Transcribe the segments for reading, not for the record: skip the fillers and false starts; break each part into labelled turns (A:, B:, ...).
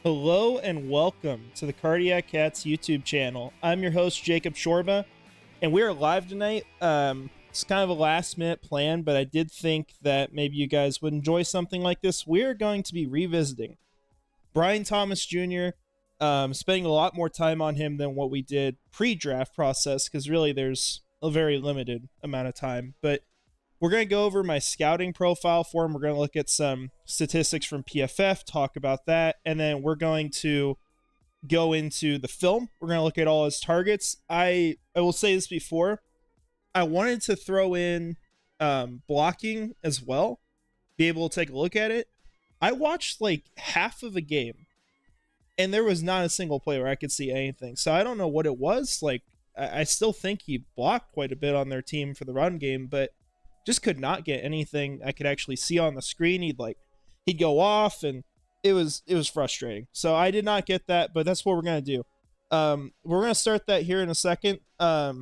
A: Hello and welcome to the Cardiac Cats YouTube channel. I'm your host, Jacob Shorba, and we are live tonight. It's kind of a last minute plan, but I did think that maybe you guys would enjoy something like this. We're going to be revisiting Brian Thomas Jr., spending a lot more time on him than what we did pre-draft process, because really there's a very limited amount of time. But we're going to go over my scouting profile for him. We're going to look at some statistics from PFF, talk about that, and then we're going to go into the film. We're going to look at all his targets. I will say this before. I wanted to throw in blocking as well, be able to take a look at it. I watched like half of a game, and there was not a single play where I could see anything. So I don't know what it was. Like, I still think he blocked quite a bit on their team for the run game, but just could not get anything I could actually see on the screen. He'd go off, and it was frustrating. So I did not get that, but that's what we're gonna do. We're gonna start that here in a second. Got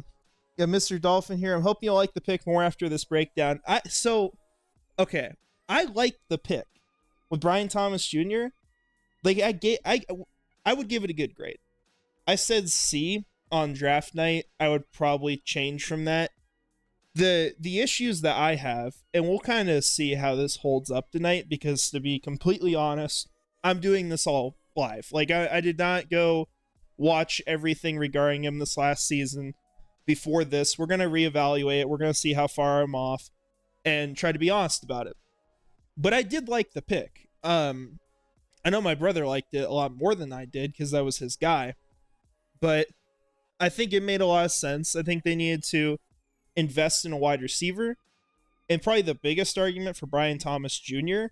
A: Mr. Dolphin here. I'm hoping you'll like the pick more after this breakdown. I liked the pick with Brian Thomas Jr. Like I would give it a good grade. I said C on draft night. I would probably change from that. The issues that I have, and we'll kind of see how this holds up tonight, because to be completely honest, I'm doing this all live. Like, I did not go watch everything regarding him this last season before this. We're going to reevaluate it. We're going to see how far I'm off and try to be honest about it. But I did like the pick. I know my brother liked it a lot more than I did because that was his guy. But I think it made a lot of sense. I think they needed to invest in a wide receiver, and probably the biggest argument for Brian Thomas Jr.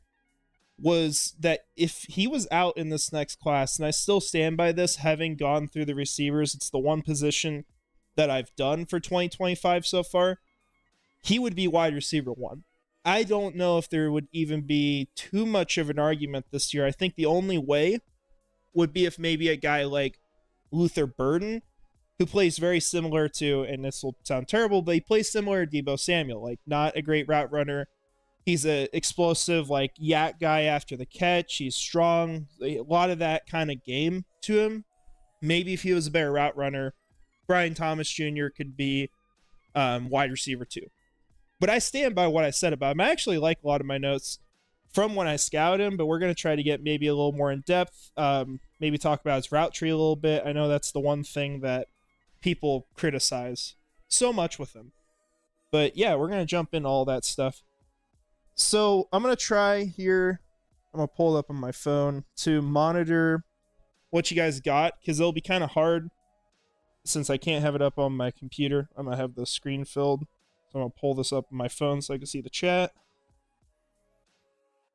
A: was that if he was out in this next class, and I still stand by this, having gone through the receivers, it's the one position that I've done for 2025 so far, he would be wide receiver one. I don't know if there would even be too much of an argument this year. I think the only way would be if maybe a guy like Luther Burden, who plays very similar to, and this will sound terrible, but he plays similar to Deebo Samuel. Like, not a great route runner. He's a explosive, like, yak guy after the catch. He's strong. A lot of that kind of game to him. Maybe if he was a better route runner, Brian Thomas Jr. could be wide receiver too. But I stand by what I said about him. I actually like a lot of my notes from when I scouted him, but we're going to try to get maybe a little more in depth. Maybe talk about his route tree a little bit. I know that's the one thing that people criticize so much with him. But yeah, we're going to jump into all that stuff. So I'm going to try here. I'm going to pull it up on my phone to monitor what you guys got, because it'll be kind of hard since I can't have it up on my computer. I'm going to have the screen filled. So I'm going to pull this up on my phone so I can see the chat.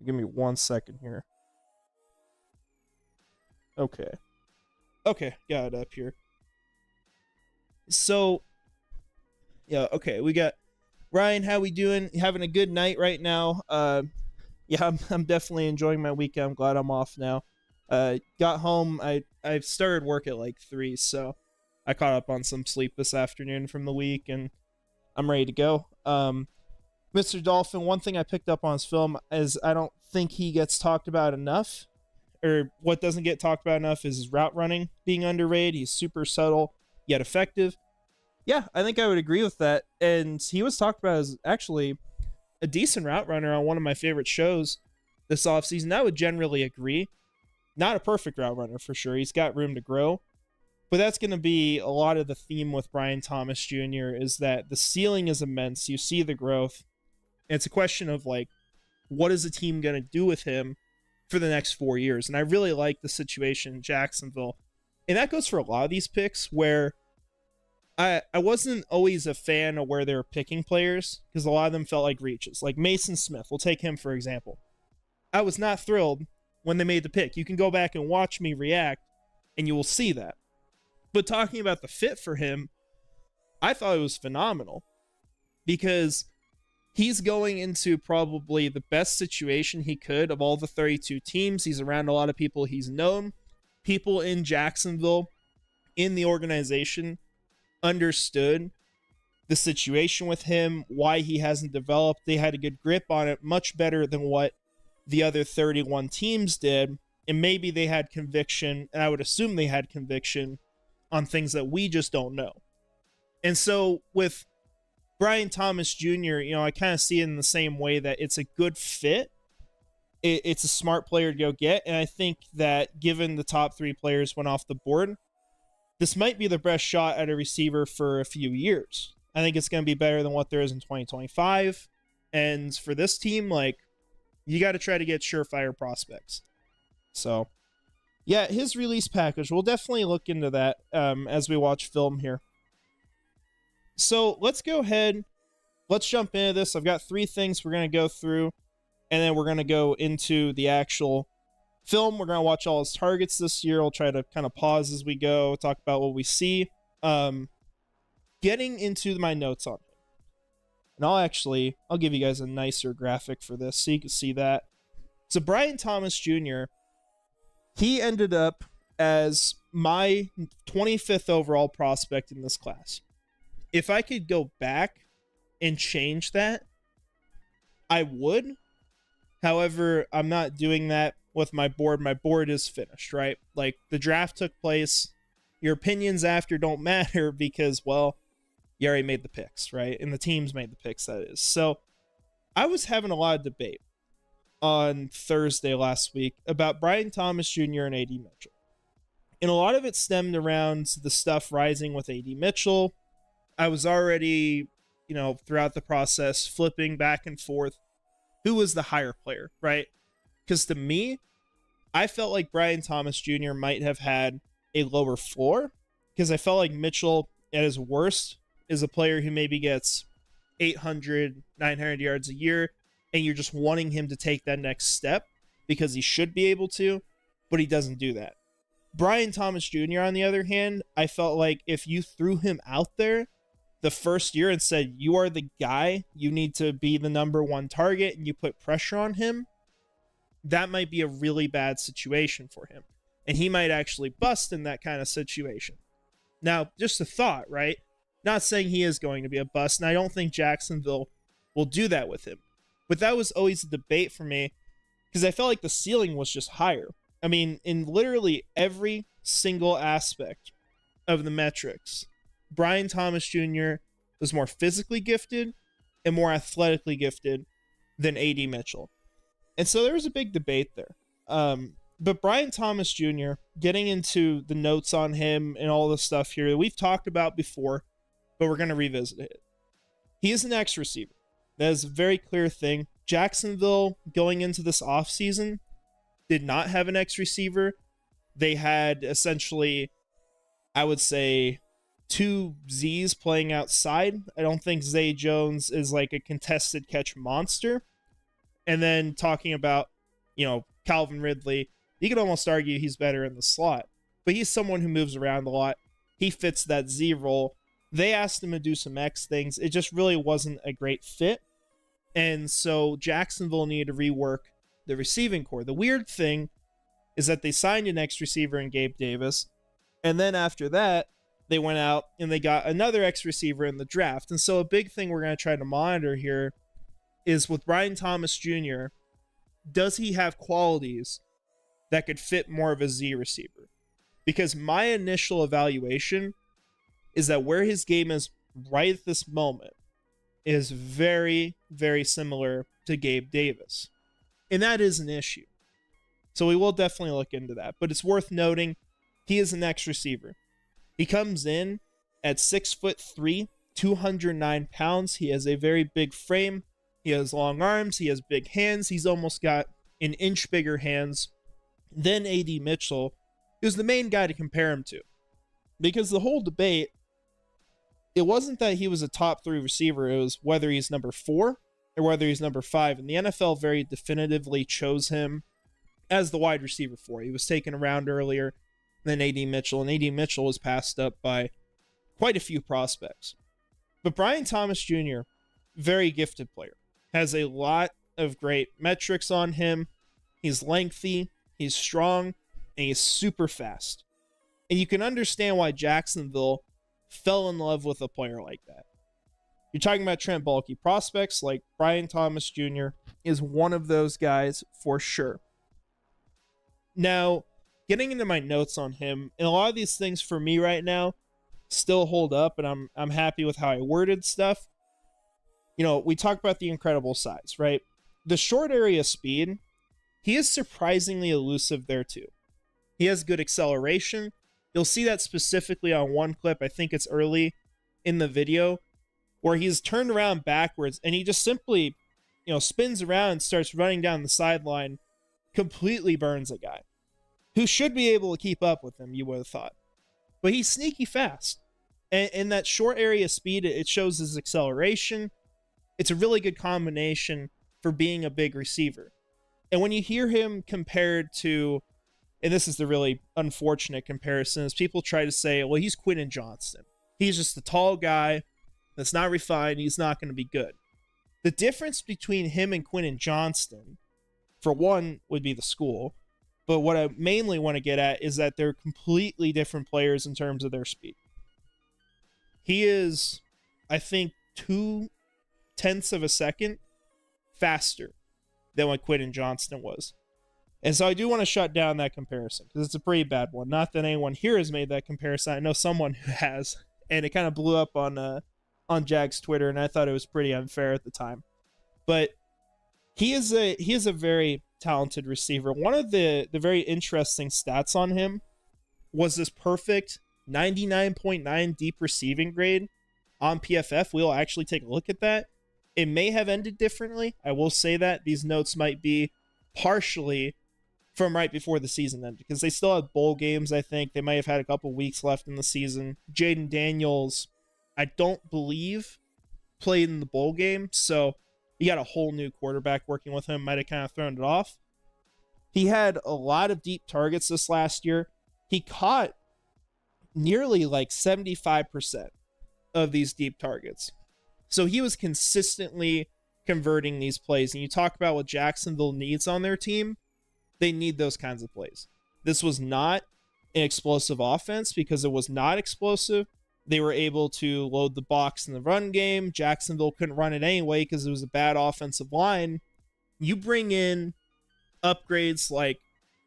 A: Give me 1 second here. Okay, got it up here. So, yeah, okay, we got Ryan. How we doing? Having a good night right now? Yeah, I'm definitely enjoying my weekend. I'm glad I'm off now. Got home. I started work at like 3, so I caught up on some sleep this afternoon from the week, and I'm ready to go. Mr. Dolphin, one thing I picked up on his film is I don't think he gets talked about enough, or what doesn't get talked about enough is his route running being underrated. He's super subtle yet effective. Yeah, I think I would agree with that. And he was talked about as actually a decent route runner on one of my favorite shows this offseason. I would generally agree. Not a perfect route runner for sure. He's got room to grow. But that's going to be a lot of the theme with Brian Thomas Jr. is that the ceiling is immense. You see the growth. And it's a question of, like, what is the team going to do with him for the next 4 years? And I really like the situation in Jacksonville. And that goes for a lot of these picks, where I wasn't always a fan of where they were picking players, because a lot of them felt like reaches. Like Mason Smith, we'll take him for example. I was not thrilled when they made the pick. You can go back and watch me react, and you will see that. But talking about the fit for him, I thought it was phenomenal, because he's going into probably the best situation he could of all the 32 teams. He's around a lot of people he's known. People in Jacksonville, in the organization, understood the situation with him, why he hasn't developed. They had a good grip on it, much better than what the other 31 teams did. And maybe they had conviction, and I would assume they had conviction on things that we just don't know. And so with Brian Thomas Jr., I kind of see it in the same way that it's a good fit. It's a smart player to go get. And I think that given the top 3 players went off the board, this might be the best shot at a receiver for a few years. I think it's going to be better than what there is in 2025. And for this team, you got to try to get surefire prospects. So, yeah, his release package, we'll definitely look into that as we watch film here. So let's go ahead. Let's jump into this. I've got 3 things we're going to go through, and then we're going to go into the actual film. We're going to watch all his targets this year. I'll try to kind of pause as we go, talk about what we see. Getting into my notes on him. And I'll give you guys a nicer graphic for this so you can see that. So Brian Thomas Jr., he ended up as my 25th overall prospect in this class. If I could go back and change that, I would. However, I'm not doing that with my board. My board is finished, right? The draft took place. Your opinions after don't matter because, well, you already made the picks, right? And the teams made the picks, that is. So I was having a lot of debate on Thursday last week about Brian Thomas Jr. and A.D. Mitchell. And a lot of it stemmed around the stuff rising with A.D. Mitchell. I was already, throughout the process, flipping back and forth. Who was the higher player, right? Because to me, I felt like Brian Thomas Jr. might have had a lower floor because I felt like Mitchell, at his worst, is a player who maybe gets 800, 900 yards a year, and you're just wanting him to take that next step because he should be able to, but he doesn't do that. Brian Thomas Jr., on the other hand, I felt like if you threw him out there the first year and said, you are the guy, you need to be the number 1 target, and you put pressure on him, that might be a really bad situation for him. And he might actually bust in that kind of situation. Now, just a thought, right? Not saying he is going to be a bust, and I don't think Jacksonville will do that with him. But that was always a debate for me because I felt like the ceiling was just higher. I mean, in literally every single aspect of the metrics, Brian Thomas Jr. was more physically gifted and more athletically gifted than A.D. Mitchell. And so there was a big debate there. But Brian Thomas Jr., getting into the notes on him and all the stuff here that we've talked about before, but we're going to revisit it. He is an X receiver. That is a very clear thing. Jacksonville, going into this offseason, did not have an X receiver. They had essentially, I would say, 2 Z's playing outside. I don't think Zay Jones is like a contested catch monster. And then talking about, Calvin Ridley, you could almost argue he's better in the slot. But he's someone who moves around a lot. He fits that Z role. They asked him to do some X things. It just really wasn't a great fit. And so Jacksonville needed to rework the receiving core. The weird thing is that they signed an X receiver in Gabe Davis. And then after that, they went out and they got another X receiver in the draft. And so a big thing we're going to try to monitor here is with Brian Thomas Jr., does he have qualities that could fit more of a Z receiver? Because my initial evaluation is that where his game is right at this moment is very, very similar to Gabe Davis. And that is an issue. So we will definitely look into that. But it's worth noting, he is an X receiver. He comes in at 6'3", 209 pounds. He has a very big frame. He has long arms. He has big hands. He's almost got an inch bigger hands than A.D. Mitchell, who's the main guy to compare him to. Because the whole debate, it wasn't that he was a top 3 receiver. It was whether he's number 4 or whether he's number 5. And the NFL very definitively chose him as the wide receiver 4. He was taken around earlier than A.D. Mitchell, and A.D. Mitchell was passed up by quite a few prospects. But Brian Thomas Jr., very gifted player, has a lot of great metrics on him. He's lengthy, he's strong, and he's super fast. And you can understand why Jacksonville fell in love with a player like that. You're talking about Trent Baalke prospects, like Brian Thomas Jr. is one of those guys for sure. Now, getting into my notes on him, and a lot of these things for me right now still hold up, and I'm happy with how I worded stuff. You know, we talked about the incredible size, right? The short area speed, he is surprisingly elusive there too. He has good acceleration. You'll see that specifically on one clip. I think it's early in the video where he's turned around backwards and he just simply, spins around and starts running down the sideline, completely burns a guy who should be able to keep up with him, you would have thought. But he's sneaky fast. And that short area speed, it shows his acceleration. It's a really good combination for being a big receiver. And when you hear him compared to, and this is the really unfortunate comparison, is people try to say, well, he's Quentin Johnston. He's just a tall guy that's not refined. He's not going to be good. The difference between him and Quentin Johnston, for one, would be the school. But what I mainly want to get at is that they're completely different players in terms of their speed. He is, I think, 0.2 of a second faster than what Quentin Johnston was. And so I do want to shut down that comparison because it's a pretty bad one. Not that anyone here has made that comparison. I know someone who has, and it kind of blew up on Jag's Twitter, and I thought it was pretty unfair at the time. But he is a very talented receiver. One of the very interesting stats on him was this perfect 99.9 deep receiving grade on PFF. We'll actually take a look at that. It may have ended differently. I will say that these notes might be partially from right before the season ended because they still have bowl games. I think they might have had a couple weeks left in the season. Jaden Daniels, I don't believe, played in the bowl game, so you got a whole new quarterback working with him. Might have kind of thrown it off. He had a lot of deep targets this last year. He caught nearly like 75% of these deep targets. So he was consistently converting these plays. And you talk about what Jacksonville needs on their team. They need those kinds of plays. This was not an explosive offense because it was not explosive. They were able to load the box in the run game. Jacksonville couldn't run it anyway because it was a bad offensive line. You bring in upgrades like,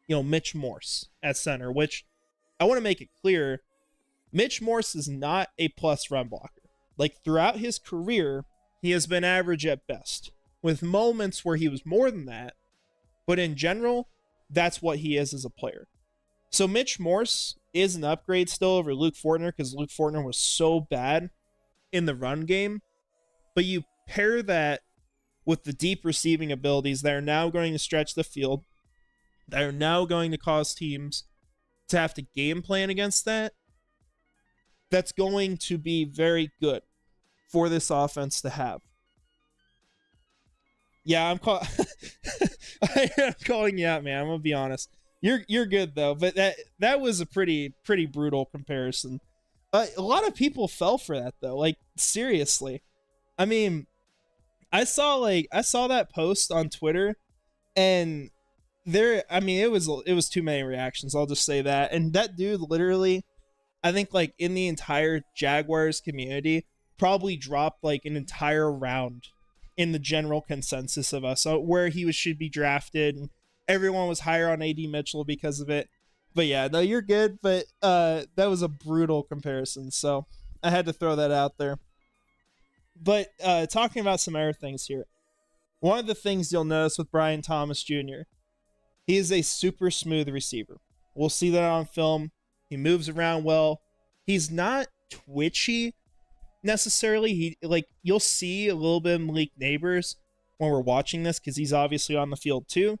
A: Mitch Morse at center, which I want to make it clear, Mitch Morse is not a plus run blocker. Like throughout his career, he has been average at best, with moments where he was more than that. But in general, that's what he is as a player. So Mitch Morse is an upgrade still over Luke Fortner because Luke Fortner was so bad in the run game. But you pair that with the deep receiving abilities that are now going to stretch the field, that are now going to cause teams to have to game plan against that. That's going to be very good for this offense to have. Yeah, I'm calling you out, man. I'm gonna be honest. You're good though, but that was a pretty brutal comparison. A lot of people fell for that though. Like seriously, I mean, I saw that post on Twitter, and it was too many reactions. I'll just say that. And that dude literally, I think like in the entire Jaguars community, probably dropped like an entire round in the general consensus of us where he should be drafted, and everyone was higher on AD Mitchell because of it. But yeah, no, you're good. But that was a brutal comparison, so I had to throw that out there. But talking about some other things here, one of the things you'll notice with Brian Thomas Jr., he is a super smooth receiver. We'll see that on film. He moves around well. He's not twitchy necessarily. You'll see a little bit of Malik Neighbors when we're watching this because he's obviously on the field too.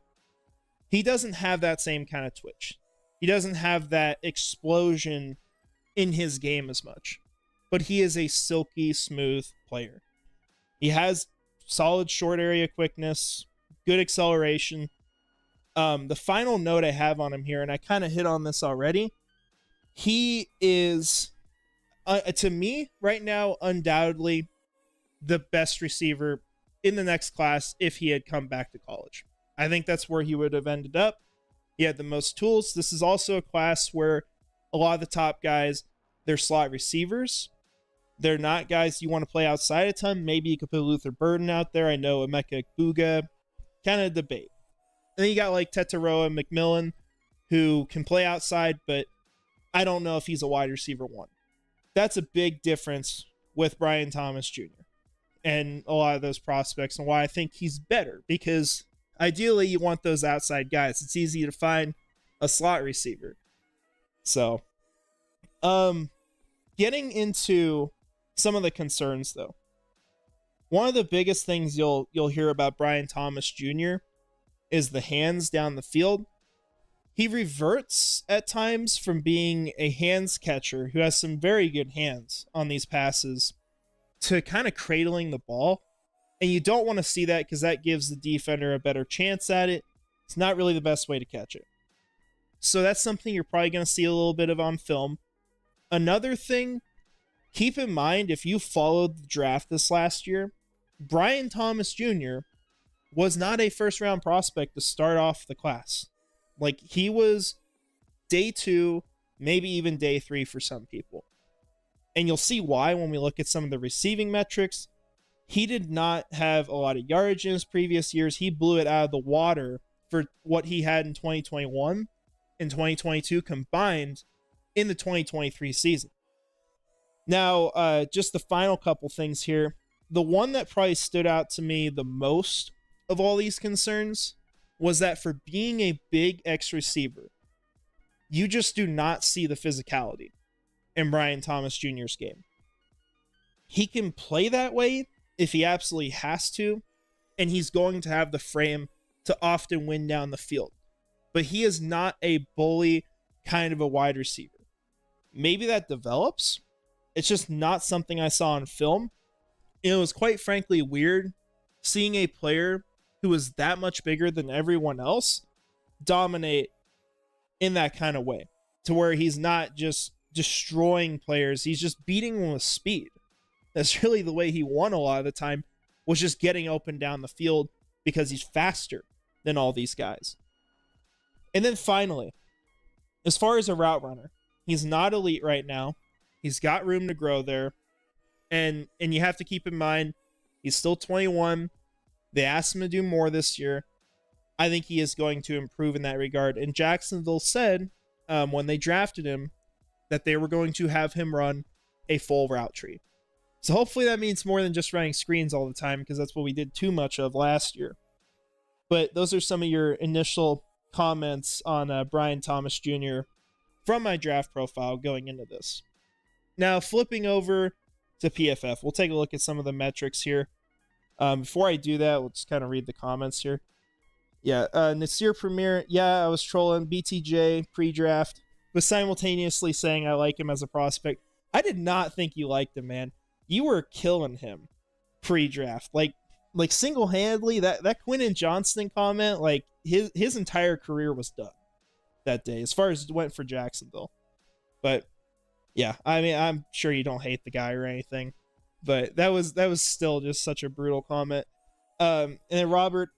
A: He doesn't have that same kind of twitch. He doesn't have that explosion in his game as much. But he is a silky smooth player. He has solid short area quickness, good acceleration. The final note I have on him here, and I kind of hit on this already, he is, to me, right now, undoubtedly the best receiver in the next class if he had come back to college. I think that's where he would have ended up. He had the most tools. This is also a class where a lot of the top guys, they're slot receivers. They're not guys you want to play outside a ton. Maybe you could put Luther Burden out there. I know Emeka Buga, kind of debate. And then you got like Tetaroa and McMillan. who can play outside, but I don't know if he's a wide receiver one. That's a big difference with Brian Thomas Jr. and a lot of those prospects, and why I think he's better, because ideally you want those outside guys. It's easy to find a slot receiver. So, getting into some of the concerns though. One of the biggest things you'll hear about Brian Thomas Jr. is the hands down the field. He reverts at times from being a hands catcher who has some very good hands on these passes to kind of cradling the ball. And you don't want to see that, because that gives the defender a better chance at it. It's not really the best way to catch it. So that's something you're probably going to see a little bit of on film. Another thing, keep in mind, if you followed the draft this last year, Brian Thomas Jr. was not a first-round prospect to start off the class. Like, he was day 2, maybe even day 3 for some people. And you'll see why when we look at some of the receiving metrics. He did not have a lot of yardage in his previous years. He blew it out of the water for what he had in 2021 and 2022 combined in the 2023 season. Now, just the final couple things here. The one that probably stood out to me the most of all these concerns was that for being a big X receiver, you just do not see the physicality in Brian Thomas Jr.'s game. He can play that way if he absolutely has to, and he's going to have the frame to often win down the field. But he is not a bully kind of a wide receiver. Maybe that develops. It's just not something I saw on film. It was quite frankly weird seeing a player who is that much bigger than everyone else dominate in that kind of way, to where he's not just destroying players, he's just beating them with speed. That's really the way he won a lot of the time, was just getting open down the field because he's faster than all these guys. And then finally, as far as a route runner, he's not elite right now. He's got room to grow there. And you have to keep in mind, he's still 21. They asked him to do more this year. I think he is going to improve in that regard. And Jacksonville said, when they drafted him, that they were going to have him run a full route tree. So hopefully that means more than just running screens all the time, because that's what we did too much of last year. But those are some of your initial comments on Brian Thomas Jr. from my draft profile going into this. Now, flipping over to PFF, we'll take a look at some of the metrics here. Before I do that, we'll just kind of read the comments here. Yeah, Nasir Premier, yeah, I was trolling BTJ pre-draft, but simultaneously saying I like him as a prospect. I did not think you liked him, man. You were killing him pre-draft. Like single-handedly, that Quinton Johnston comment, like his entire career was done that day, as far as it went for Jacksonville. But yeah, I mean, I'm sure you don't hate the guy or anything, but that was still just such a brutal comment. And then Robert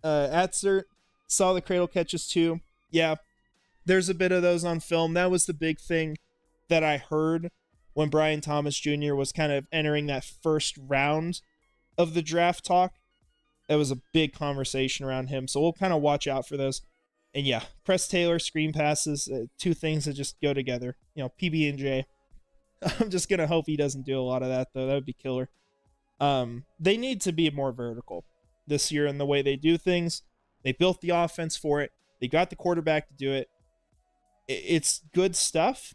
A: Atzert saw the cradle catches too. Yeah, there's a bit of those on film. That was the big thing that I heard when Brian Thomas Jr. was kind of entering that first round of the draft talk. It was a big conversation around him, so we'll kind of watch out for those. And yeah, Press Taylor, screen passes, two things that just go together. You know, PB&J. I'm just going to hope he doesn't do a lot of that, though. That would be killer. They need to be more vertical this year in the way they do things. They built the offense for it. They got the quarterback to do it. It's good stuff.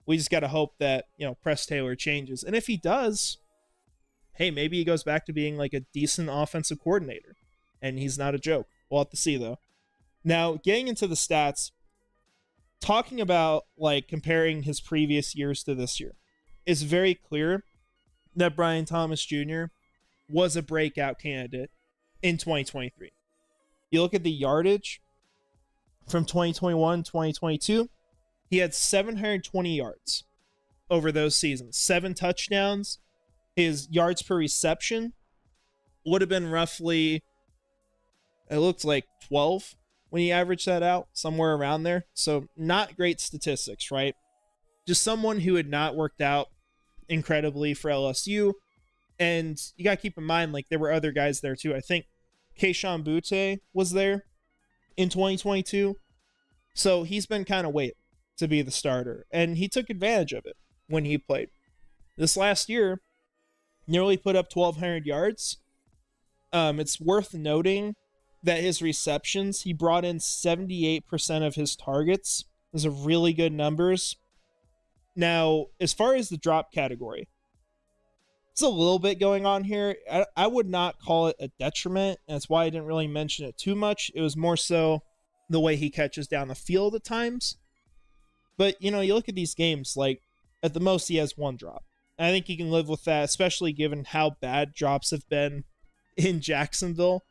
A: We just got to hope that, you know, Press Taylor changes. And if he does, hey, maybe he goes back to being like a decent offensive coordinator. And he's not a joke. We'll have to see, though. Now, getting into the stats, talking about like comparing his previous years to this year, it's very clear that Brian Thomas Jr. was a breakout candidate in 2023. You look at the yardage from 2021, 2022, he had 720 yards over those seasons, 7 touchdowns. His yards per reception would have been roughly, it looked like 12 when you average that out, somewhere around there. So not great statistics, right? Just someone who had not worked out incredibly for LSU. And you got to keep in mind, like, there were other guys there too. I think Kayshon Boutte was there in 2022. So he's been kind of waiting to be the starter, and he took advantage of it when he played. This last year, nearly put up 1,200 yards. It's worth noting that his receptions, he brought in 78% of his targets. Those are really good numbers. Now, as far as the drop category, it's a little bit going on here. I would not call it a detriment. And that's why I didn't really mention it too much. It was more so the way he catches down the field at times. But, you look at these games, like, at the most he has one drop. And I think you can live with that, especially given how bad drops have been in Jacksonville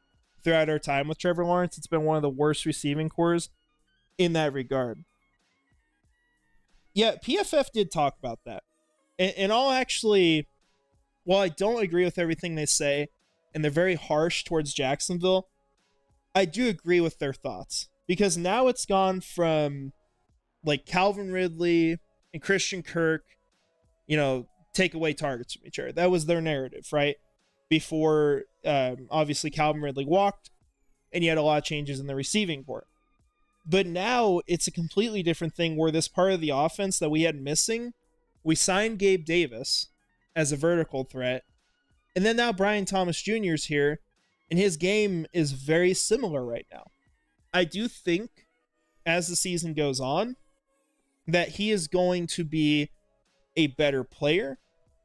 A: throughout our time with Trevor Lawrence. It's been one of the worst receiving cores in that regard. Yeah, PFF did talk about that. And I'll actually, while I don't agree with everything they say, and they're very harsh towards Jacksonville, I do agree with their thoughts. Because now it's gone from, like, Calvin Ridley and Christian Kirk, take away targets from each other. That was their narrative, right? Before, obviously, Calvin Ridley walked, and you had a lot of changes in the receiving corps. But now it's a completely different thing where this part of the offense that we had missing, we signed Gabe Davis as a vertical threat, and then now Brian Thomas Jr. is here, and his game is very similar right now. I do think, as the season goes on, that he is going to be a better player.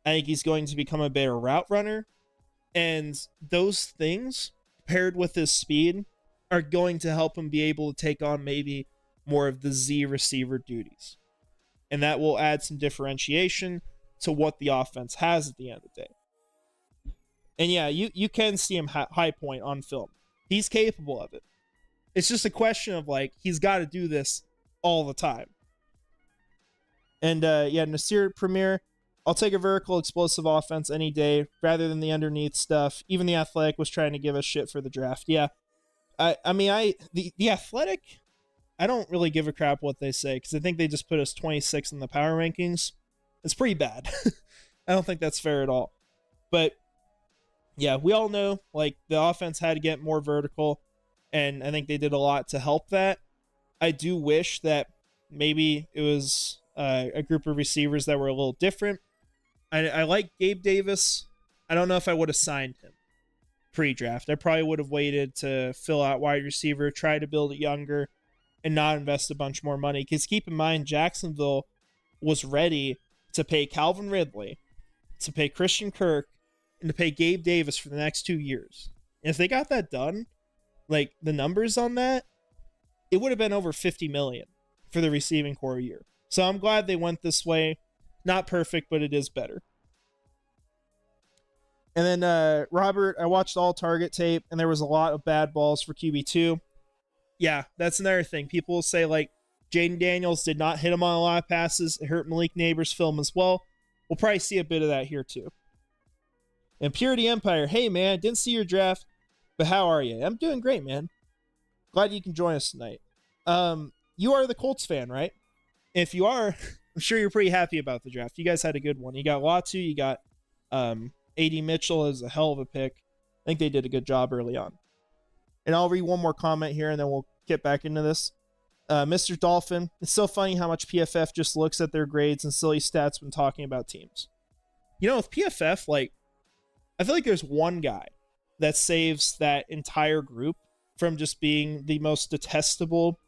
A: I think he's going to become a better route runner. And those things, paired with his speed, are going to help him be able to take on maybe more of the Z receiver duties. And that will add some differentiation to what the offense has at the end of the day. And yeah, you can see him high point on film. He's capable of it. It's just a question of, like, he's got to do this all the time. And Nasir Premier, I'll take a vertical explosive offense any day rather than the underneath stuff. Even the Athletic was trying to give us shit for the draft. Yeah. The Athletic, I don't really give a crap what they say because I think they just put us 26 in the power rankings. It's pretty bad. I don't think that's fair at all. But yeah, we all know, like, the offense had to get more vertical, and I think they did a lot to help that. I do wish that maybe it was a group of receivers that were a little different. I like Gabe Davis. I don't know if I would have signed him pre-draft. I probably would have waited to fill out wide receiver, try to build it younger, and not invest a bunch more money. Because keep in mind, Jacksonville was ready to pay Calvin Ridley, to pay Christian Kirk, and to pay Gabe Davis for the next 2 years. And if they got that done, like, the numbers on that, it would have been over $50 million for the receiving core a year. So I'm glad they went this way. Not perfect, but it is better. And then Robert, I watched all target tape, and there was a lot of bad balls for QB2. Yeah, that's another thing. People will say, like, Jaden Daniels did not hit him on a lot of passes. It hurt Malik Neighbors' film as well. We'll probably see a bit of that here too. And Purity Empire, hey man, didn't see your draft, but how are you? I'm doing great, man. Glad you can join us tonight. You are the Colts fan, right? If you are, I'm sure you're pretty happy about the draft. You guys had a good one. You got Latu, you got A.D. Mitchell as a hell of a pick. I think they did a good job early on. And I'll read one more comment here, and then we'll get back into this. Mr. Dolphin, it's so funny how much PFF just looks at their grades and silly stats when talking about teams. With PFF, like, I feel like there's one guy that saves that entire group from just being the most detestable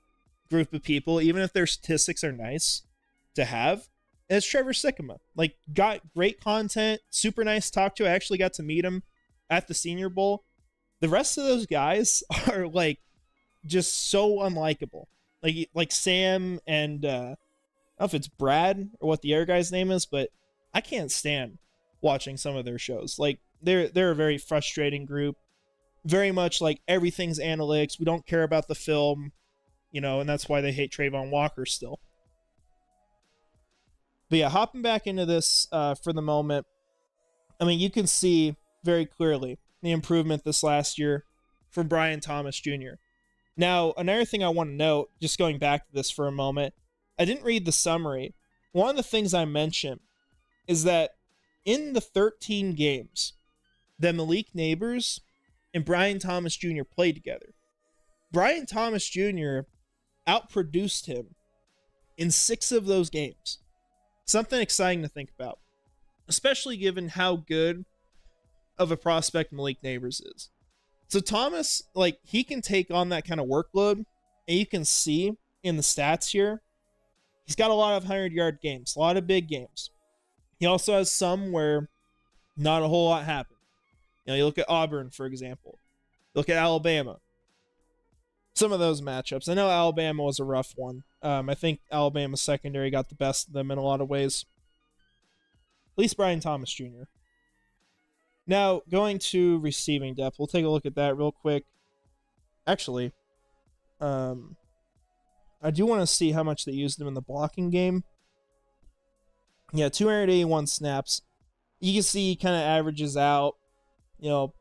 A: group of people, even if their statistics are nice to have. And it's Trevor Sikkema. Like, got great content, super nice to talk to. I actually got to meet him at the Senior Bowl. The rest of those guys are, like, just so unlikable. Like Sam and I don't know if it's Brad or what the other guy's name is, but I can't stand watching some of their shows. Like, they're a very frustrating group. Very much like everything's analytics. We don't care about the film, and that's why they hate Trayvon Walker still. But yeah, hopping back into this for the moment, I mean, you can see very clearly the improvement this last year from Brian Thomas Jr. Now, another thing I want to note, just going back to this for a moment, I didn't read the summary. One of the things I mentioned is that in the 13 games that Malik Neighbors and Brian Thomas Jr. played together, Brian Thomas Jr. outproduced him in 6 of those games. Something exciting to think about, especially given how good of a prospect Malik Neighbors is. So Thomas, like, he can take on that kind of workload, and you can see in the stats here, he's got a lot of 100-yard games, a lot of big games. He also has some where not a whole lot happened. You know, you look at Auburn, for example. Look at Alabama. Some of those matchups. I know Alabama was a rough one. I think Alabama's secondary got the best of them in a lot of ways. At least Brian Thomas Jr. Now, going to receiving depth. We'll take a look at that real quick. Actually, I do want to see how much they used him in the blocking game. Yeah, 281 snaps. You can see he kind of averages out,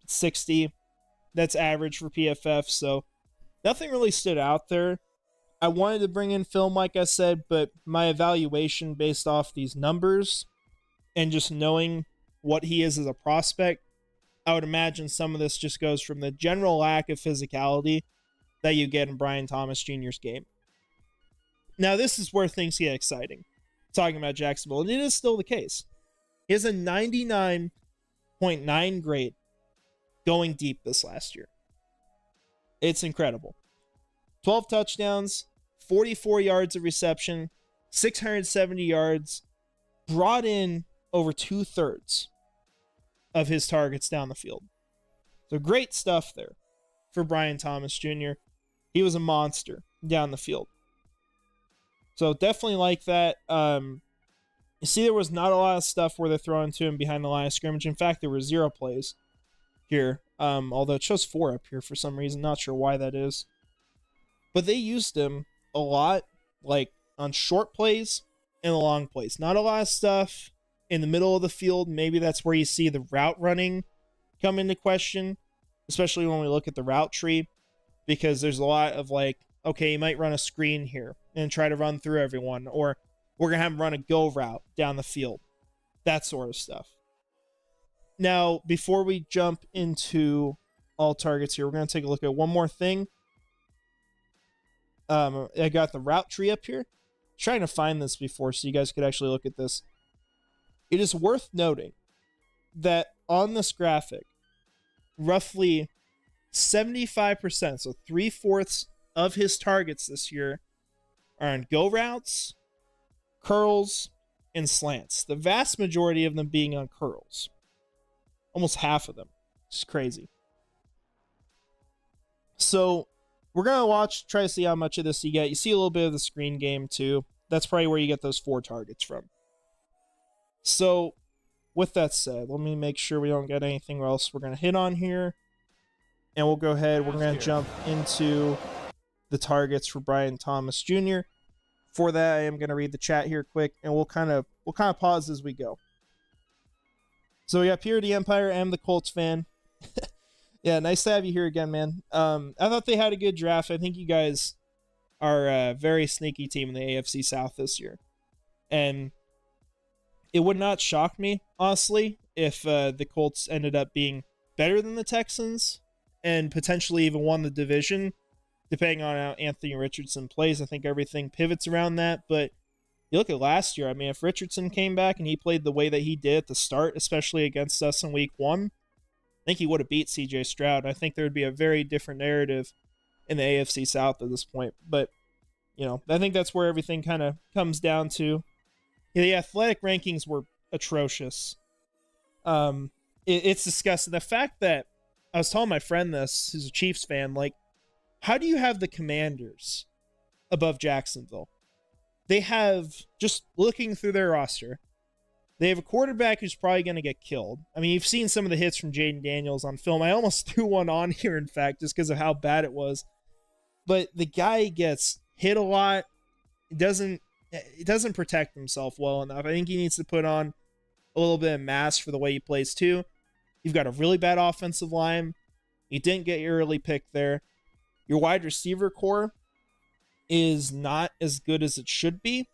A: 60. That's average for PFF, so nothing really stood out there. I wanted to bring in film, like I said, but my evaluation based off these numbers and just knowing what he is as a prospect, I would imagine some of this just goes from the general lack of physicality that you get in Brian Thomas Jr.'s game. Now, this is where things get exciting. Talking about Jacksonville, and it is still the case. He has a 99.9 grade going deep this last year. It's incredible. 12 touchdowns, 44 yards of reception, 670 yards, brought in over 2/3 of his targets down the field. So great stuff there for Brian Thomas Jr. He was a monster down the field. So definitely like that. You see, there was not a lot of stuff where they're throwing to him behind the line of scrimmage. In fact, there were 0 plays here. Although it shows 4 up here for some reason. Not sure why that is. But they used him a lot, like on short plays and long plays. Not a lot of stuff in the middle of the field. Maybe that's where you see the route running come into question, especially when we look at the route tree, because there's a lot of like, okay, you might run a screen here and try to run through everyone, or we're going to have him run a go route down the field, that sort of stuff. Now, before we jump into all targets here, we're going to take a look at one more thing. I got the route tree up here. Trying to find this before so you guys could actually look at this. It is worth noting that on this graphic, roughly 75%, so 3/4 of his targets this year are on go routes, curls, and slants. The vast majority of them being on curls. Almost half of them. It's crazy. So we're going to try to see how much of this you get. You see a little bit of the screen game too. That's probably where you get those 4 targets from. So with that said, let me make sure we don't get anything else we're going to hit on here. And we'll go ahead. We're going to jump into the targets for Brian Thomas Jr. For that, I am going to read the chat here quick, and we'll kind of pause as we go. So we got Pierre the Empire. I'm the Colts fan. Yeah, nice to have you here again, man. I thought they had a good draft. I think you guys are a very sneaky team in the AFC South this year. And it would not shock me, honestly, if the Colts ended up being better than the Texans and potentially even won the division, depending on how Anthony Richardson plays. I think everything pivots around that. But you look at last year, I mean, if Richardson came back and he played the way that he did at the start, especially against us in week 1, I think he would have beat CJ Stroud. I think there would be a very different narrative in the AFC South at this point. But, I think that's where everything kind of comes down to. The athletic rankings were atrocious. It's disgusting. The fact that I was telling my friend this, who's a Chiefs fan, like, how do you have the Commanders above Jacksonville? They have, just looking through their roster, they have a quarterback who's probably going to get killed. I mean, you've seen some of the hits from Jaden Daniels on film. I almost threw one on here, in fact, just because of how bad it was. But the guy gets hit a lot. It doesn't protect himself well enough. I think he needs to put on a little bit of mass for the way he plays, too. You've got a really bad offensive line. You didn't get your early pick there. Your wide receiver core is not as good as it should be.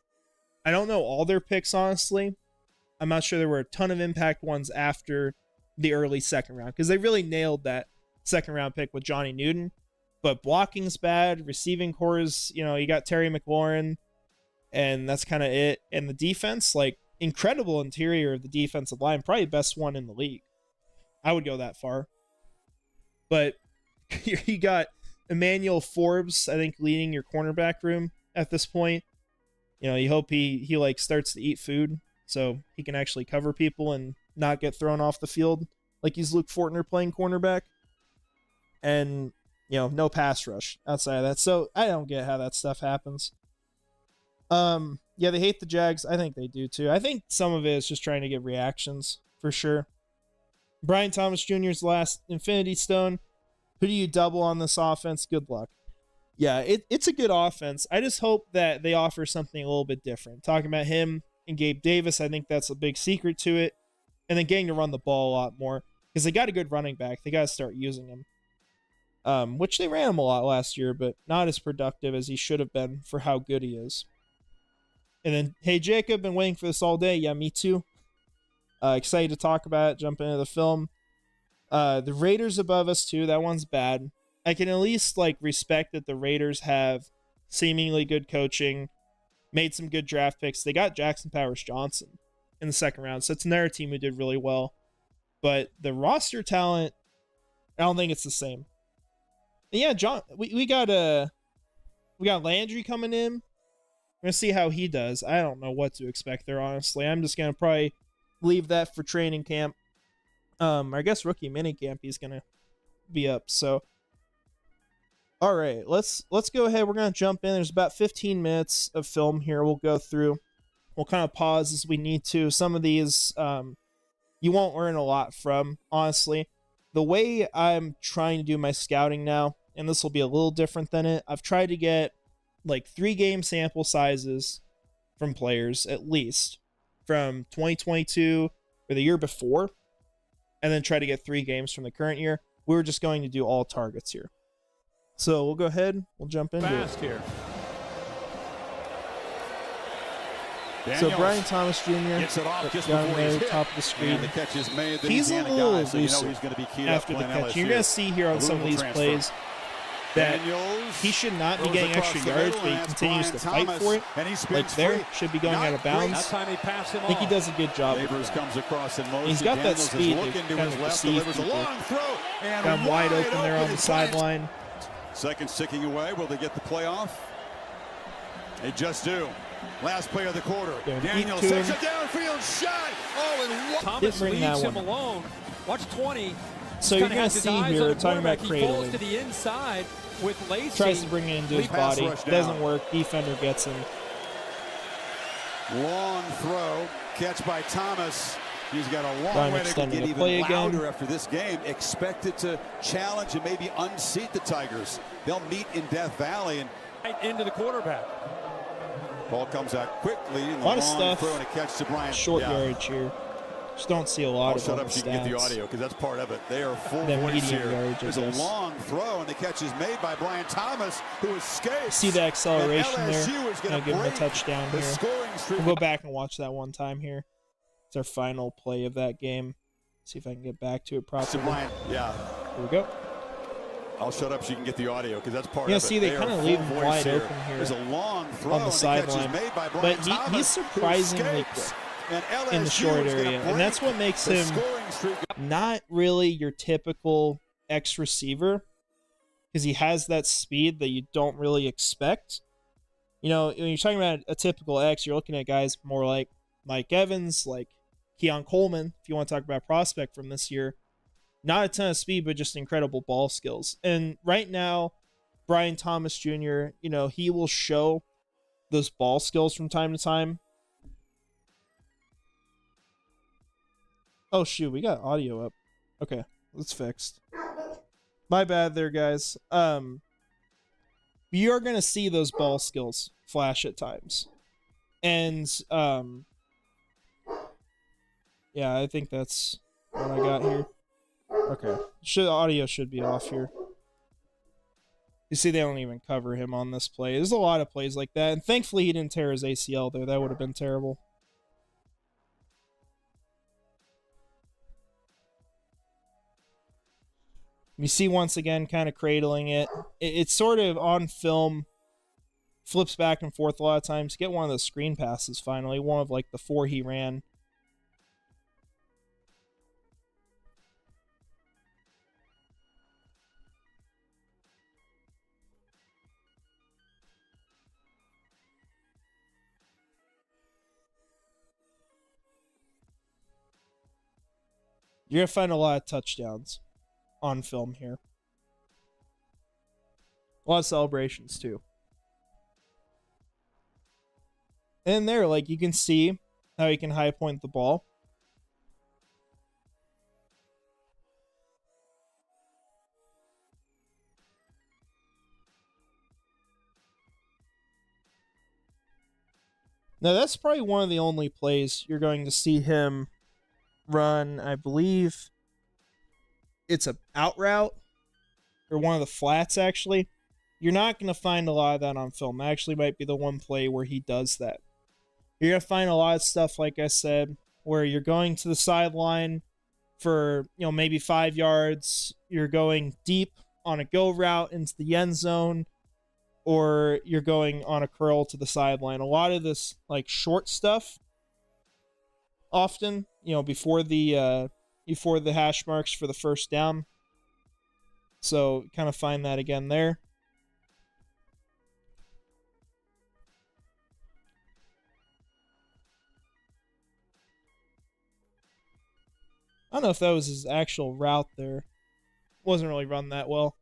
A: I don't know all their picks, honestly. I'm not sure there were a ton of impact ones after the early second round, because they really nailed that second round pick with Johnny Newton. but blocking's bad. Receiving core is, you got Terry McLaurin, and that's kind of it. And the defense, like, incredible interior of the defensive line, probably best one in the league. I would go that far. But you got Emmanuel Forbes, I think, leading your cornerback room at this point. You hope he like starts to eat food so he can actually cover people and not get thrown off the field like he's Luke Fortner playing cornerback. And, no pass rush outside of that. So I don't get how that stuff happens. Yeah, they hate the Jags. I think they do too. I think some of it is just trying to get reactions for sure. Brian Thomas Jr.'s last Infinity Stone. Who do you double on this offense? Good luck. Yeah, it's a good offense. I just hope that they offer something a little bit different. Talking about him and Gabe Davis, I think that's a big secret to it. And then getting to run the ball a lot more. Because they got a good running back. They got to start using him. Which they ran him a lot last year, but not as productive as he should have been for how good he is. And then, hey, Jacob, been waiting for this all day. Yeah, me too. Excited to talk about it, jump into the film. The Raiders above us too. That one's bad. I can at least respect that the Raiders have seemingly good coaching, made some good draft picks. They got Jackson Powers Johnson in the second round, so it's another team who did really well. But the roster talent, I don't think it's the same. And yeah, John, we got Landry coming in. We're gonna see how he does. I don't know what to expect there, honestly. I'm just gonna probably leave that for training camp. I guess rookie minicamp he's gonna be up. So, all right, let's go ahead. We're gonna jump in. There's about 15 minutes of film here. We'll go through. We'll kind of pause as we need to. Some of these you won't learn a lot from, honestly. The way I'm trying to do my scouting now, and this will be a little different than it. I've tried to get 3-game sample sizes from players at least from 2022 or the year before, and then try to get 3 games from the current year. We're just going to do all targets here. So we'll go ahead. We'll jump into it. Here. So Brian Thomas Jr.
B: gets it off just
A: down
B: before
A: there,
B: he's
A: top of the screen.
B: The catch is made.
A: He's a little elusive after the catch. You're going to see here on some of these plays that he should not be getting extra yards, but he continues to fight for it. There, should be going out of bounds. I think he does a good job.
B: Comes across in motion.
A: He's got that speed to kind of deceive people. Got him wide open there on the sideline.
B: Seconds ticking away. Will they get the playoff? They just do. Last play of the quarter. Daniels takes a downfield shot. Oh, and
A: Thomas leaves him
C: alone. Watch 20.
A: So you're going to see here, talking about cradling.
C: To the inside with Lacey.
A: Tries to bring it into his body. Doesn't work. Defender gets him.
B: Long throw. Catch by Thomas. He's got a long way to get even louder after this game. Expected to challenge and maybe unseat the Tigers. They'll meet in Death Valley. And
C: right into the quarterback.
B: Ball comes out quickly.
A: A lot of stuff.
B: Throw and a catch to Bryant.
A: Short yardage here. Just don't see a lot of
B: shut up so you can get the audio because that's part of it. They are full voice here. There's a long throw, and the catch is made by Brian Thomas, who escapes.
A: See the acceleration there. Gonna give him a touchdown here. We'll go back and watch that one time here. It's our final play of that game. See if I can get back to it properly.
B: Yeah.
A: Here we go.
B: I'll shut up so you can get the audio because that's part
A: of it.
B: See,
A: they kind of leave him wide open here.
B: There's a long throw
A: on the sideline, but he's surprisingly quick in the short area, and that's what makes him not really your typical X receiver, because he has that speed that you don't really expect. When you're talking about a typical X, you're looking at guys more like Mike Evans, like Keon Coleman, if you want to talk about prospect from this year. Not a ton of speed, but just incredible ball skills. And right now, Brian Thomas Jr., he will show those ball skills from time to time. Oh, shoot, we got audio up. Okay, that's fixed. My bad there, guys. You're going to see those ball skills flash at times. And, yeah, I think that's what I got here. Okay, audio should be off here. You see, they don't even cover him on this play. There's a lot of plays like that, and thankfully he didn't tear his ACL there. That would have been terrible. You see once again kind of cradling it. It's sort of on film, flips back and forth a lot of times. Get one of those screen passes finally, one of like the 4 he ran. You're going to find a lot of touchdowns on film here. A lot of celebrations, too. And there, like, you can see how he can high point the ball. Now, that's probably one of the only plays you're going to see him run. I believe it's a out route or one of the flats, actually. You're not going to find a lot of that on film. Actually might be the one play where he does that. You're going to find a lot of stuff, like I said, where you're going to the sideline for, maybe 5 yards. You're going deep on a go route into the end zone, or you're going on a curl to the sideline. A lot of this, like, short stuff, often, before the hash marks for the first down. So kind of find that again there. I don't know if that was his actual route there. Wasn't really run that well.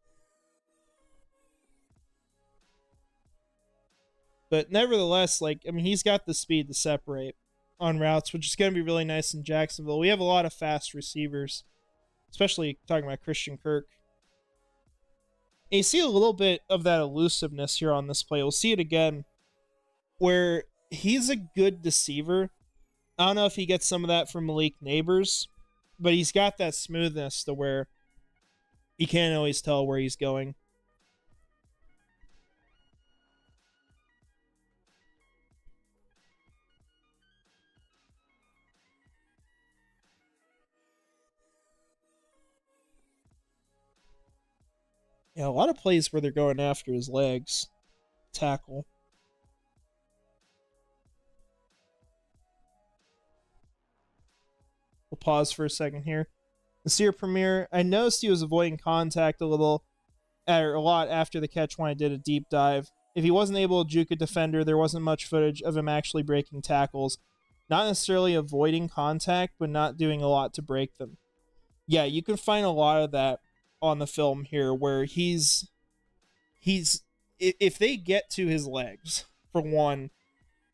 A: But nevertheless, he's got the speed to separate on routes, which is going to be really nice in Jacksonville. We have a lot of fast receivers, especially talking about Christian Kirk. And you see a little bit of that elusiveness here on this play. We'll see it again, where he's a good deceiver. I don't know if he gets some of that from Malik Neighbors, but he's got that smoothness to where you can't always tell where he's going. Yeah, a lot of plays where they're going after his legs. Tackle. We'll pause for a second here. Nasir Premier, I noticed he was avoiding contact a lot after the catch when I did a deep dive. If he wasn't able to juke a defender, there wasn't much footage of him actually breaking tackles. Not necessarily avoiding contact, but not doing a lot to break them. Yeah, you can find a lot of that on the film here, where he's if they get to his legs, for one,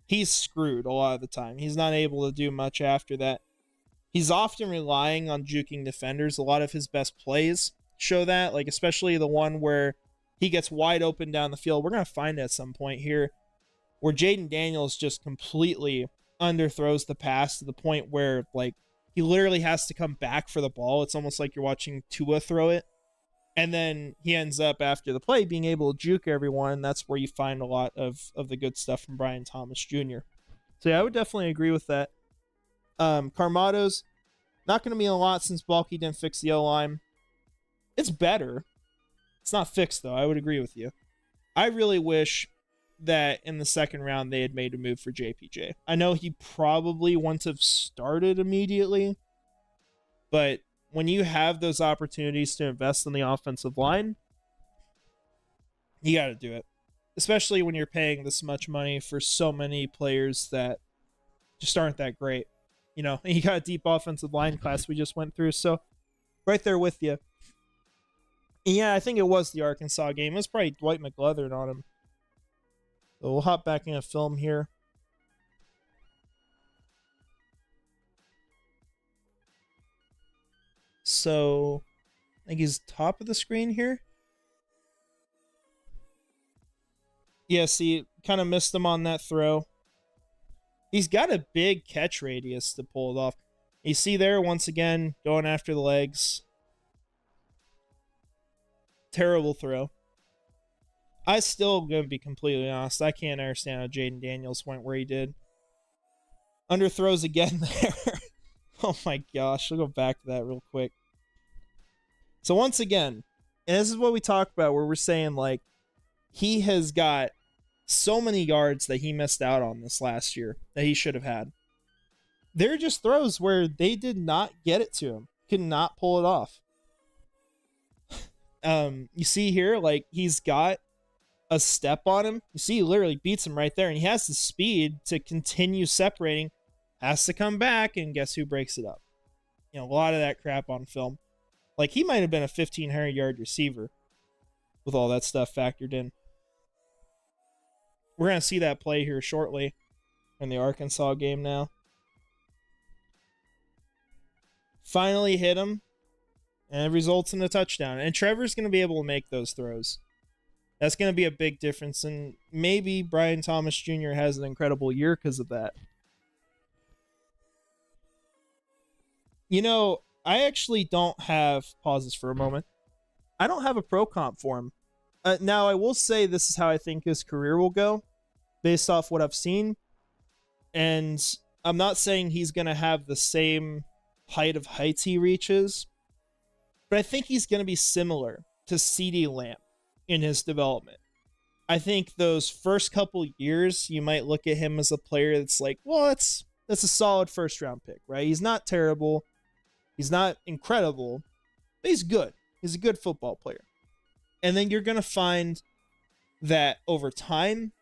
A: he's screwed a lot of the time. He's not able to do much after that. He's often relying on juking defenders. A lot of his best plays show that, like especially the one where he gets wide open down the field. We're going to find it at some point here, where Jaden Daniels just completely underthrows the pass to the point where, like, he literally has to come back for the ball. It's almost like you're watching Tua throw it. And then he ends up, after the play, being able to juke everyone. And that's where you find a lot of the good stuff from Brian Thomas Jr. So yeah, I would definitely agree with that. Carmado's not going to be a lot since Balky didn't fix the O-line. It's better. It's not fixed, though. I would agree with you. I really wish that in the second round they had made a move for JPJ. I know he probably wouldn't have started immediately, but when you have those opportunities to invest in the offensive line, you got to do it. Especially when you're paying this much money for so many players that just aren't that great. You know, and you got a deep offensive line class we just went through. So, right there with you. And yeah, I think it was the Arkansas game. It was probably Dwight McLeathern on him. So we'll hop back into film here. So, I think he's top of the screen here. Yeah, see, kind of missed him on that throw. He's got a big catch radius to pull it off. You see there, once again, going after the legs. Terrible throw. I still going to be completely honest. I can't understand how Jaden Daniels went where he did. Underthrows again there. Oh my gosh. I'll go back to that real quick. So once again, And this is what we talk about, where we're saying, like, he has got so many yards that he missed out on this last year that he should have had. They're just throws where they did not get it to him. Could not pull it off. You see here, like, he's got a step on him. You see, he literally beats him right there, and he has the speed to continue separating. Has to come back, and guess who breaks it up? You know, a lot of that crap on film. Like, he might have been a 1,500-yard receiver with all that stuff factored in. We're going to see that play here shortly in the Arkansas game now. Finally hit him, and it results in a touchdown. And Trevor's going to be able to make those throws. That's going to be a big difference, and maybe Brian Thomas Jr. has an incredible year because of that. You know, I actually don't have, pauses for a moment, I don't have a pro comp for him. Now, I will say this is how I think his career will go, based off what I've seen. And I'm not saying he's going to have the same height of heights he reaches, but I think he's going to be similar to CeeDee Lamb in his development. I think those first couple years, you might look at him as a player that's like, well, that's a solid first round pick, right? He's not terrible. He's not incredible, but he's good. He's a good football player. And then you're going to find that over time,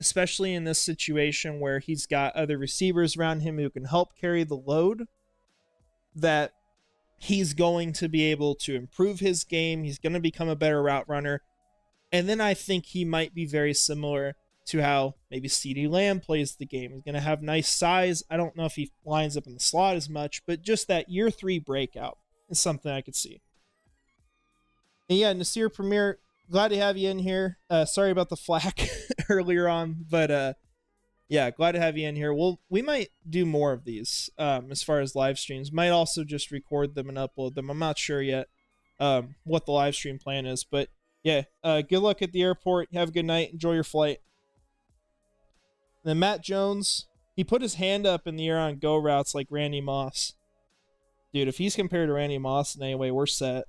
A: especially in this situation where he's got other receivers around him who can help carry the load, that he's going to be able to improve his game. He's going to become a better route runner. And then I think he might be very similar to how maybe CeeDee Lamb plays the game. He's going to have nice size. I don't know if he lines up in the slot as much, but just that year 3 breakout is something I could see. And yeah, Nasir Premier, glad to have you in here. Sorry about the flack earlier on, but yeah, glad to have you in here. We might do more of these as far as live streams. Might also just record them and upload them. I'm not sure yet what the live stream plan is, but yeah, good luck at the airport. Have a good night. Enjoy your flight. And then Matt Jones, he put his hand up in the air on go routes like Randy Moss. Dude, if he's compared to Randy Moss in any way, we're set.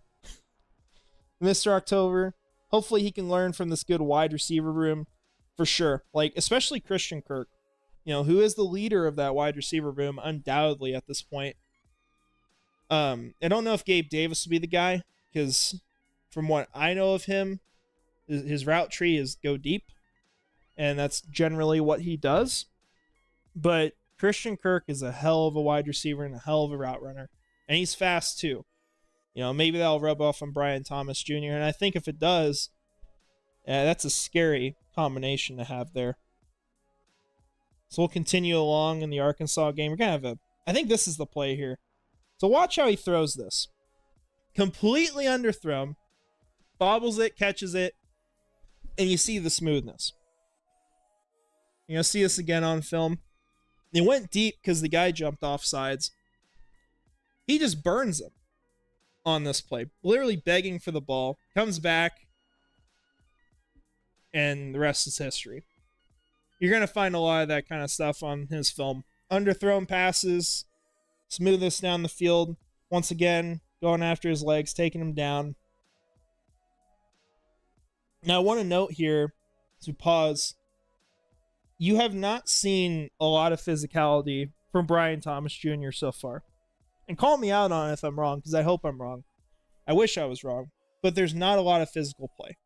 A: Mr. October, hopefully he can learn from this good wide receiver room for sure. Like, especially Christian Kirk, you know, who is the leader of that wide receiver room undoubtedly at this point. I don't know if Gabe Davis will be the guy, because from what I know of him, his route tree is go deep, and that's generally what he does. But Christian Kirk is a hell of a wide receiver and a hell of a route runner, and he's fast too. You know, maybe that'll rub off on Brian Thomas Jr., and I think if it does, that's a scary combination to have there. So we'll continue along in the Arkansas game. We're going to have I think this is the play here. So watch how he throws this. Completely underthrown. Bobbles it, catches it, and you see the smoothness. You're going to see this again on film. It went deep because the guy jumped off sides. He just burns him on this play. Literally begging for the ball. Comes back. And the rest is history. You're going to find a lot of that kind of stuff on his film. Underthrown passes. Smoothness down the field. Once again, going after his legs, taking him down. Now, I want to note here, to pause, you have not seen a lot of physicality from Brian Thomas Jr. so far. And call me out on it if I'm wrong, because I hope I'm wrong. I wish I was wrong. But there's not a lot of physical play.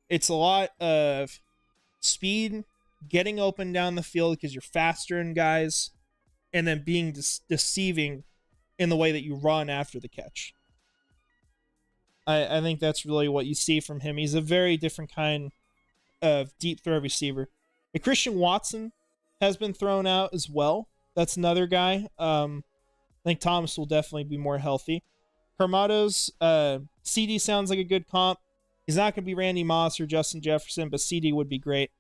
A: It's a lot of speed, getting open down the field because you're faster than guys, and then being deceiving in the way that you run after the catch. I think that's really what you see from him. He's a very different kind of deep throw receiver. And Christian Watson has been thrown out as well. That's another guy. I think Thomas will definitely be more healthy. Carmado's CD sounds like a good comp. He's not going to be Randy Moss or Justin Jefferson, but CD would be great.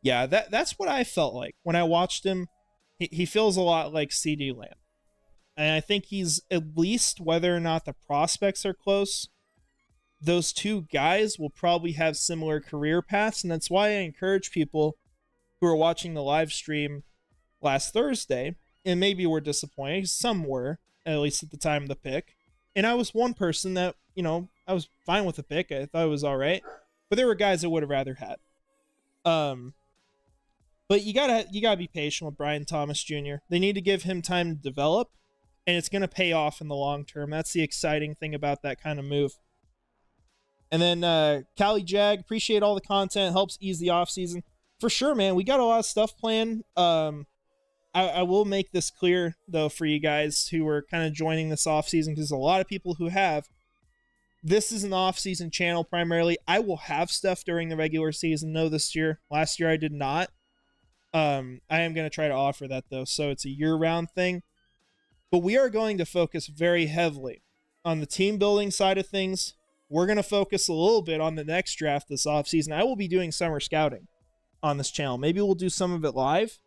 A: Yeah, that's what I felt like when I watched him. He feels a lot like CeeDee Lamb. And I think he's, at least whether or not the prospects are close, those two guys will probably have similar career paths. And that's why I encourage people who are watching the live stream last Thursday, and maybe were disappointed. Some were, at least at the time of the pick. And I was one person that, you know, I was fine with the pick. I thought it was all right. But there were guys I would have rather had. But you gotta be patient with Brian Thomas Jr. They need to give him time to develop, and it's gonna pay off in the long term. That's the exciting thing about that kind of move. And then Cali Jag, appreciate all the content, helps ease the off season. For sure, man. We got a lot of stuff planned. I will make this clear though for you guys who are kind of joining this off season, because a lot of people who have. This is an off-season channel primarily. I will have stuff during the regular season. No, this year. Last year I did not. I am going to try to offer that, though, so it's a year-round thing. But we are going to focus very heavily on the team-building side of things. We're going to focus a little bit on the next draft this offseason. I will be doing summer scouting on this channel. Maybe we'll do some of it live.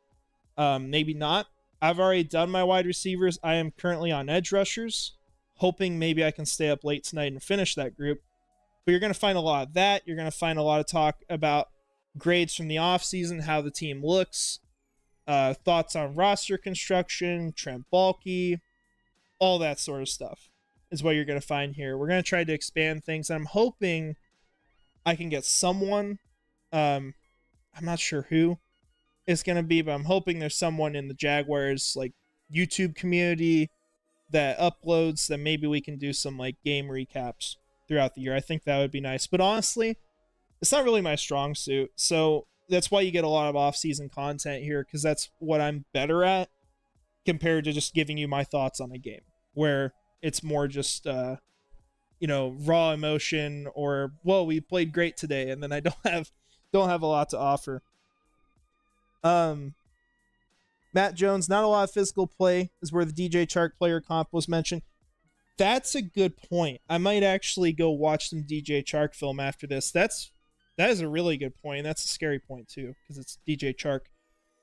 A: Maybe not. I've already done my wide receivers. I am currently on edge rushers, hoping maybe I can stay up late tonight and finish that group. But you're going to find a lot of that. You're going to find a lot of talk about grades from the offseason, how the team looks, thoughts on roster construction, Trent Baalke, all that sort of stuff is what you're going to find here. We're going to try to expand things. I'm hoping I can get someone, I'm not sure who it's going to be, but I'm hoping there's someone in the Jaguars like YouTube community that uploads, that maybe we can do some like game recaps throughout the year. I think that would be nice. But honestly, it's not really my strong suit. So that's why you get a lot of off-season content here, because that's what I'm better at compared to just giving you my thoughts on a game, where it's more just raw emotion, or, well, we played great today, and then I don't have a lot to offer. Matt Jones, not a lot of physical play is where the DJ Chark player comp was mentioned. That's a good point. I might actually go watch some DJ Chark film after this. That is a really good point. That's a scary point too, because it's DJ Chark.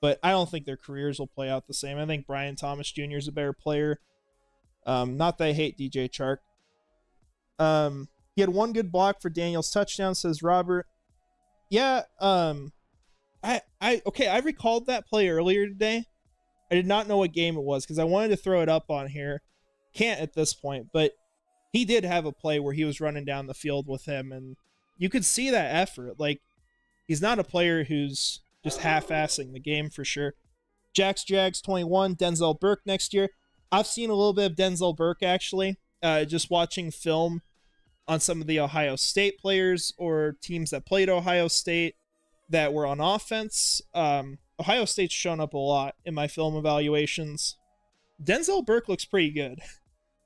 A: But I don't think their careers will play out the same. I think Brian Thomas Jr. is a better player. Not that I hate DJ Chark. He had one good block for Daniel's touchdown, says Robert. Yeah, I recalled that play earlier today. I did not know what game it was because I wanted to throw it up on here. Can't at this point, but he did have a play where he was running down the field with him, and you could see that effort. Like, he's not a player who's just half-assing the game for sure. Jags 21, Denzel Burke next year. I've seen a little bit of Denzel Burke, actually, just watching film on some of the Ohio State players or teams that played Ohio State that were on offense. Ohio State's shown up a lot in my film evaluations. Denzel Burke looks pretty good.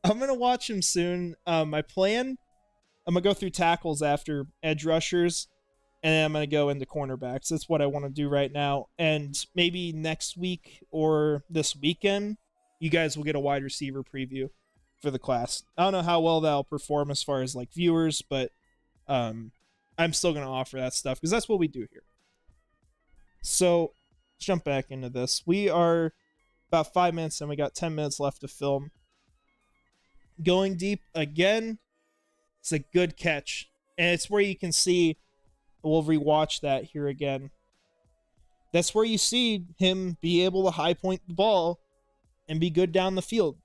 A: I'm going to watch him soon. My plan, I'm going to go through tackles after edge rushers, and then I'm going to go into cornerbacks. That's what I want to do right now. And maybe next week or this weekend, you guys will get a wide receiver preview for the class. I don't know how well that'll perform as far as like viewers, but I'm still going to offer that stuff because that's what we do here. So let's jump back into this. We are about 5 minutes and we got 10 minutes left to film. Going deep again. It's a good catch. And it's where you can see, we'll rewatch that here again. That's where you see him be able to high point the ball and be good down the field.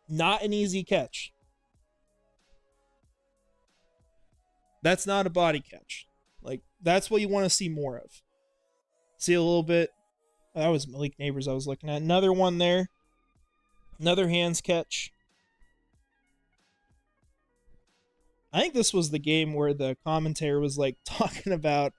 A: Not an easy catch. That's not a body catch. Like, that's what you want to see more of. See a little bit. That was Malik Neighbors I was looking at. Another one there. Another hands catch. I think this was the game where the commentator was like talking about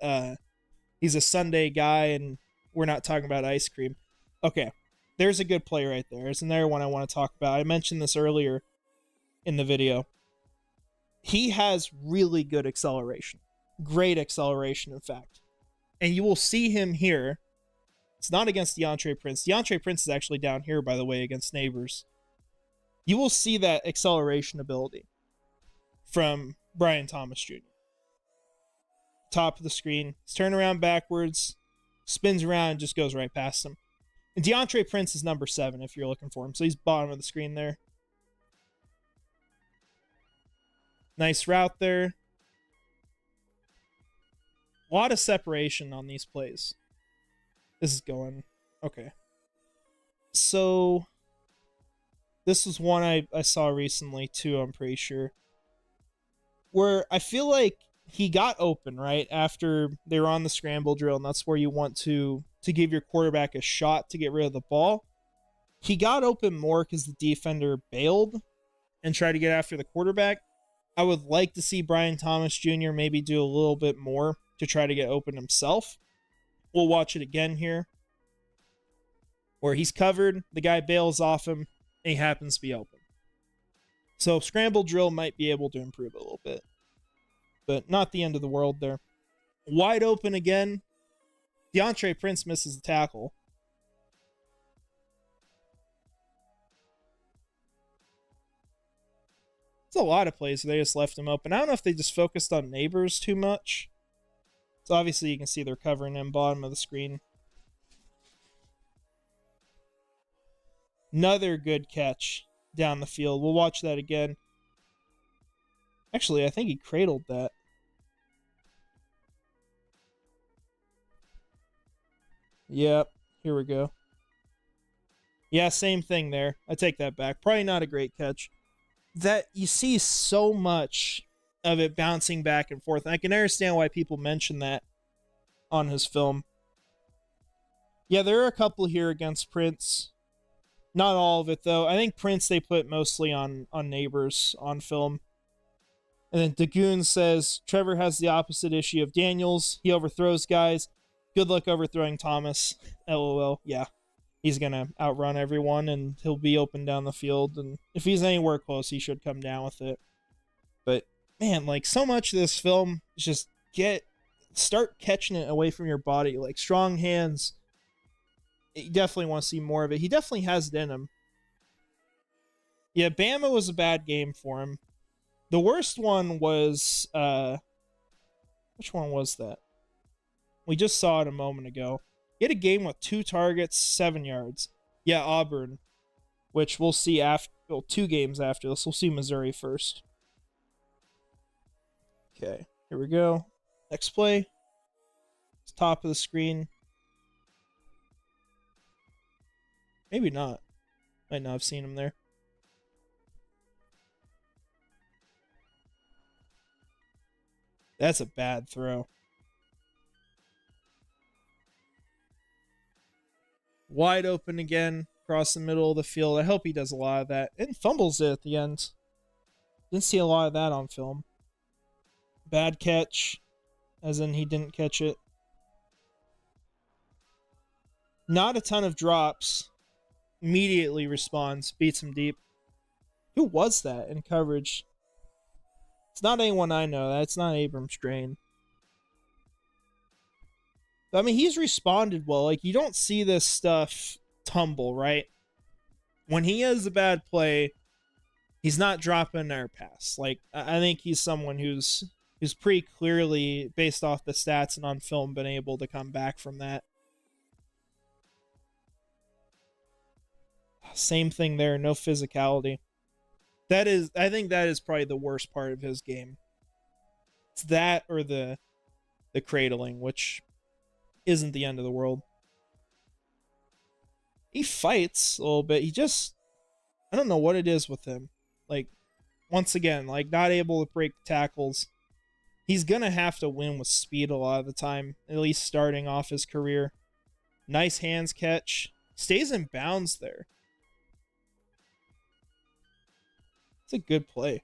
A: he's a Sunday guy and we're not talking about ice cream. Okay, there's a good play right there. There's another one I want to talk about. I mentioned this earlier in the video. He has really good acceleration. Great acceleration, in fact. And you will see him here. It's not against DeAndre Prince. DeAndre Prince is actually down here, by the way, against Neighbors. You will see that acceleration ability from Brian Thomas Jr. Top of the screen. He's turning around backwards, spins around, and just goes right past him. And DeAndre Prince is number 7 if you're looking for him. So he's bottom of the screen there. Nice route there. A lot of separation on these plays. This is going... Okay. So, this was one I saw recently too, I'm pretty sure. where I feel like he got open, right, after they were on the scramble drill, and that's where you want to give your quarterback a shot to get rid of the ball. He got open more because the defender bailed and tried to get after the quarterback. I would like to see Brian Thomas Jr. maybe do a little bit more to try to get open himself. We'll watch it again here, where he's covered, the guy bails off him, and he happens to be open. So scramble drill might be able to improve a little bit, but not the end of the world there. Wide open again. DeAndre Prince misses the tackle. It's a lot of plays where they just left him open. I don't know if they just focused on Neighbors too much. So obviously you can see they're covering him bottom of the screen. Another good catch down the field. We'll watch that again. Actually, I think he cradled that. Yep, here we go. Yeah, same thing there. I take that back. Probably not a great catch. That you see so much of it bouncing back and forth. And I can understand why people mention that on his film. Yeah, there are a couple here against Prince. Not all of it, though. I think Prince they put mostly on Neighbors on film. And then Dagoon says, Trevor has the opposite issue of Daniels. He overthrows guys. Good luck overthrowing Thomas. LOL. Yeah. He's going to outrun everyone, and he'll be open down the field. And if he's anywhere close, he should come down with it. But, man, like, so much of this film is just start catching it away from your body. Like, strong hands. You definitely want to see more of it. He definitely has it in him. Yeah, Bama was a bad game for him. The worst one was, which one was that? We just saw it a moment ago. He had a game with 2 targets, 7 yards. Yeah, Auburn, which we'll see after, well, 2 games after this. We'll see Missouri first. Okay, here we go. Next play. It's top of the screen. Maybe not. Might not have seen him there. That's a bad throw. Wide open again, across the middle of the field. I hope he does a lot of that. And fumbles it at the end. Didn't see a lot of that on film. Bad catch, as in he didn't catch it. Not a ton of drops. Immediately responds, beats him deep. Who was that in coverage? It's not anyone I know. That's not Abram Strain. I mean, he's responded well. Like, you don't see this stuff tumble, right? When he has a bad play, he's not dropping our pass. Like, I think he's someone who's pretty clearly, based off the stats and on film, been able to come back from that. Same thing there, no physicality. I think that is probably the worst part of his game. It's that or the cradling, which isn't the end of the world. He fights a little bit. I don't know what it is with him. Like, once again, like, not able to break tackles. He's gonna have to win with speed a lot of the time, at least starting off his career. Nice hands catch. Stays in bounds there. It's a good play.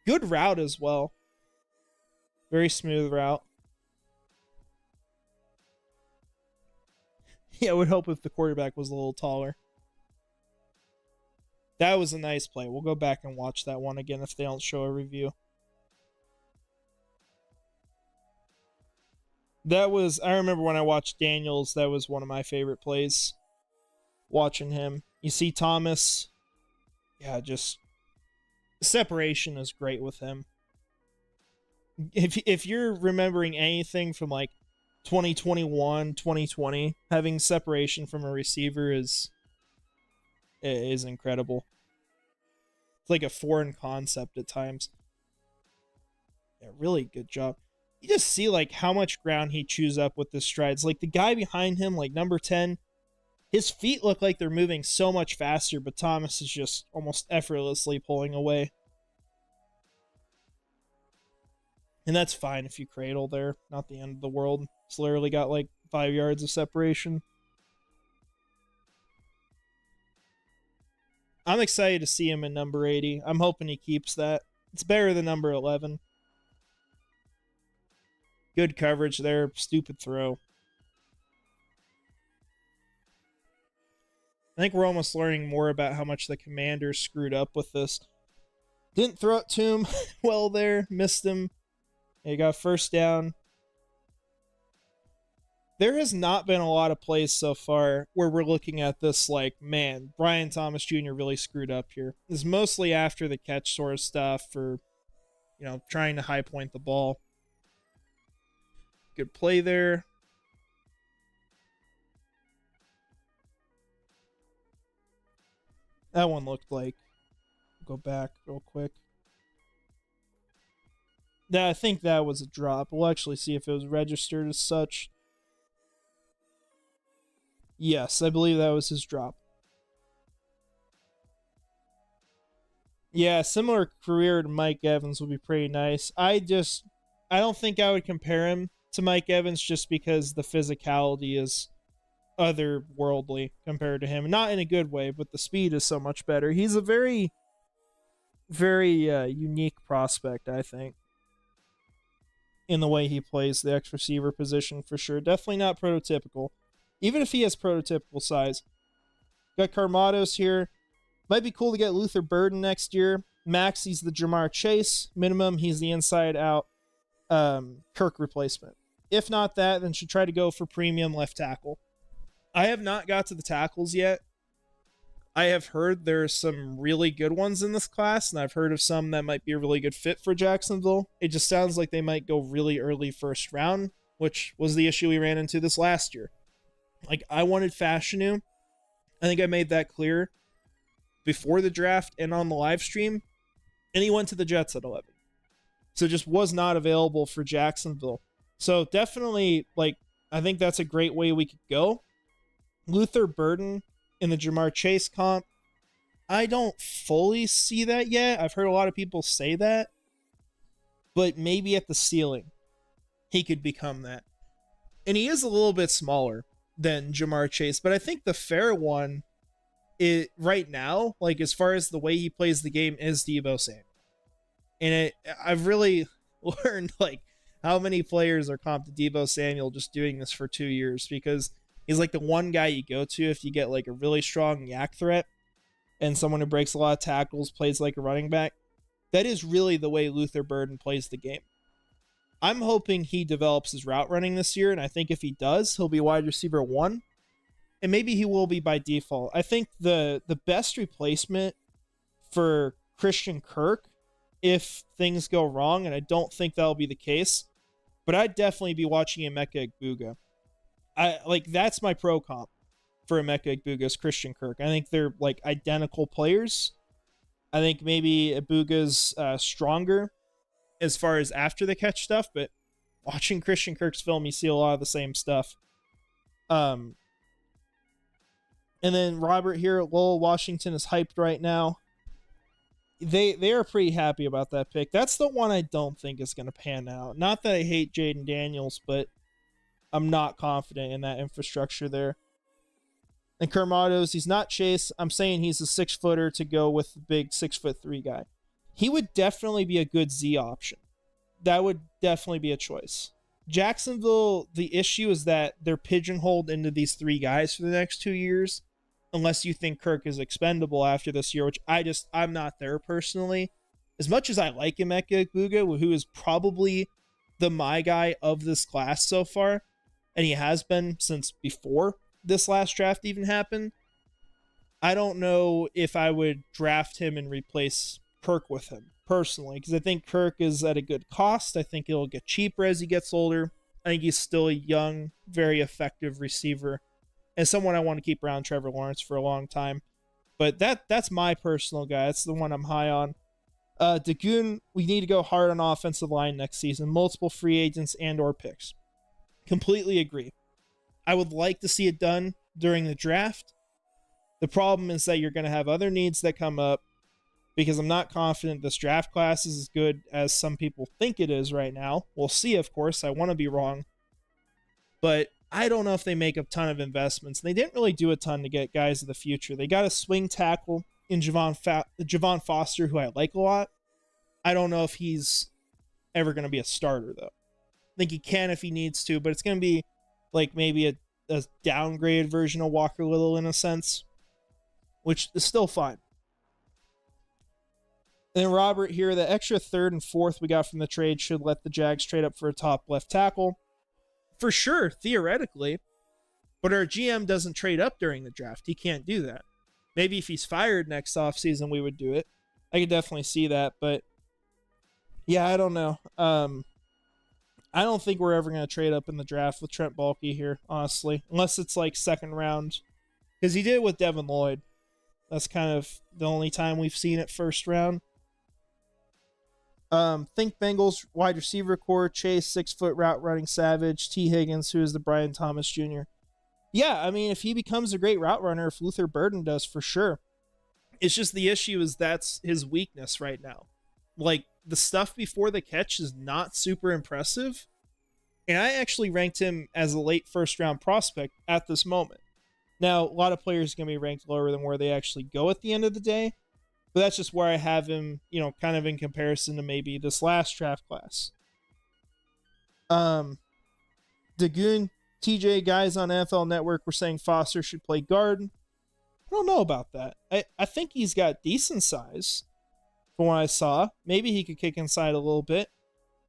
A: Good route as well. Very smooth route. Yeah, I would hope if the quarterback was a little taller. That was a nice play. We'll go back and watch that one again if they don't show a review. I remember when I watched Daniels, that was one of my favorite plays. Watching him. You see Thomas. Yeah, just separation is great with him. If you're remembering anything from like 2021, 2020, having separation from a receiver is incredible. It's like a foreign concept at times. Yeah, really good job. You just see like how much ground he chews up with the strides. Like the guy behind him, like number 10, his feet look like they're moving so much faster, but Thomas is just almost effortlessly pulling away. And that's fine if you cradle there. Not the end of the world. It's literally got like 5 yards of separation. I'm excited to see him in number 80. I'm hoping he keeps that. It's better than number 11. Good coverage there. Stupid throw. I think we're almost learning more about how much the Commanders screwed up with this. Didn't throw it to him well there. Missed him. He got first down. There has not been a lot of plays so far where we're looking at this like, man, Brian Thomas Jr. really screwed up here. It's mostly after the catch sort of stuff for, trying to high point the ball. Good play there. That one looked like, go back real quick. Yeah, I think that was a drop. We'll actually see if it was registered as such. Yes, I believe that was his drop. Yeah, similar career to Mike Evans would be pretty nice. I don't think I would compare him to Mike Evans just because the physicality is otherworldly compared to him. Not in a good way, but the speed is so much better. He's a very, very unique prospect, I think, in the way he plays the X receiver position for sure. Definitely not prototypical. Even if he has prototypical size. Got Carmados here. Might be cool to get Luther Burden next year. Max, he's the Jamar Chase. Minimum, he's the inside-out Kirk replacement. If not that, then should try to go for premium left tackle. I have not got to the tackles yet. I have heard there are some really good ones in this class, and I've heard of some that might be a really good fit for Jacksonville. It just sounds like they might go really early first round, which was the issue we ran into this last year. Like, I wanted Fashanu. I think I made that clear before the draft and on the live stream, and he went to the Jets at 11. So just was not available for Jacksonville. So definitely, I think that's a great way we could go. Luther Burden in the Jamar Chase comp, I don't fully see that yet. I've heard a lot of people say that, but maybe at the ceiling, he could become that. And he is a little bit smaller than Jamar Chase, but I think the fair one right now, as far as the way he plays the game, is Deebo Samuel. And I've really learned how many players are comped to Deebo Samuel just doing this for 2 years, because he's the one guy you go to if you get a really strong yak threat and someone who breaks a lot of tackles, plays like a running back. That is really the way Luther Burden plays the game. I'm hoping he develops his route running this year, and I think if he does, he'll be wide receiver 1. And maybe he will be by default. I think the best replacement for Christian Kirk, if things go wrong, and I don't think that'll be the case, but I'd definitely be watching Emeka Egbuka. That's my pro comp for Emeka Egbuka is Christian Kirk. I think they're identical players. I think maybe Ibuga's stronger as far as after the catch stuff, but watching Christian Kirk's film, you see a lot of the same stuff. And then Robert here at Lowell, Washington is hyped right now. They are pretty happy about that pick. That's the one I don't think is going to pan out. Not that I hate Jaden Daniels, but I'm not confident in that infrastructure there. And Kermados, he's not Chase. I'm saying he's a 6-footer to go with the big 6'3" guy. He would definitely be a good Z option. That would definitely be a choice. Jacksonville, the issue is that they're pigeonholed into these 3 guys for the next 2 years, unless you think Kirk is expendable after this year, which I'm not there personally. As much as I like Emeka Egbuka, who is probably the my guy of this class so far, and he has been since before this last draft even happened, I don't know if I would draft him and replace Kirk with him personally, because I think Kirk is at a good cost. I think it'll get cheaper as he gets older. I think he's still a young, very effective receiver, and someone I want to keep around Trevor Lawrence for a long time. But that's my personal guy. That's the one I'm high on. Dagoon, we need to go hard on offensive line next season. Multiple free agents and or picks. Completely agree. I would like to see it done during the draft. The problem is that you're going to have other needs that come up. because I'm not confident this draft class is as good as some people think it is right now. We'll see, of course. I want to be wrong. But I don't know if they make a ton of investments. They didn't really do a ton to get guys of the future. They got a swing tackle in Javon Foster, who I like a lot. I don't know if he's ever going to be a starter, though. I think he can if he needs to, but it's going to be like maybe a downgraded version of Walker Little in a sense, which is still fine. And then Robert here, the extra third and fourth we got from the trade should let the Jags trade up for a top left tackle. For sure, theoretically. But our GM doesn't trade up during the draft. He can't do that. Maybe if he's fired next offseason, we would do it. I could definitely see that. But, yeah, I don't know. I don't think we're ever going to trade up in the draft with Trent Baalke here, honestly. Unless it's like second round. Because he did it with Devin Lloyd. That's kind of the only time we've seen it first round. Think Bengals wide receiver core, Chase, 6-foot route running savage, T. Higgins, who is the Brian Thomas Jr. Yeah, I mean, if he becomes a great route runner, if Luther Burden does, for sure. It's just the issue is that's his weakness right now. Like, the stuff before the catch is not super impressive. And I actually ranked him as a late first-round prospect at this moment. Now, a lot of players are going to be ranked lower than where they actually go at the end of the day. But that's just where I have him, you know, kind of in comparison to maybe this last draft class. Dagoon, TJ, guys on NFL Network were saying Foster should play guard. I don't know about that. I think he's got decent size from what I saw. Maybe he could kick inside a little bit.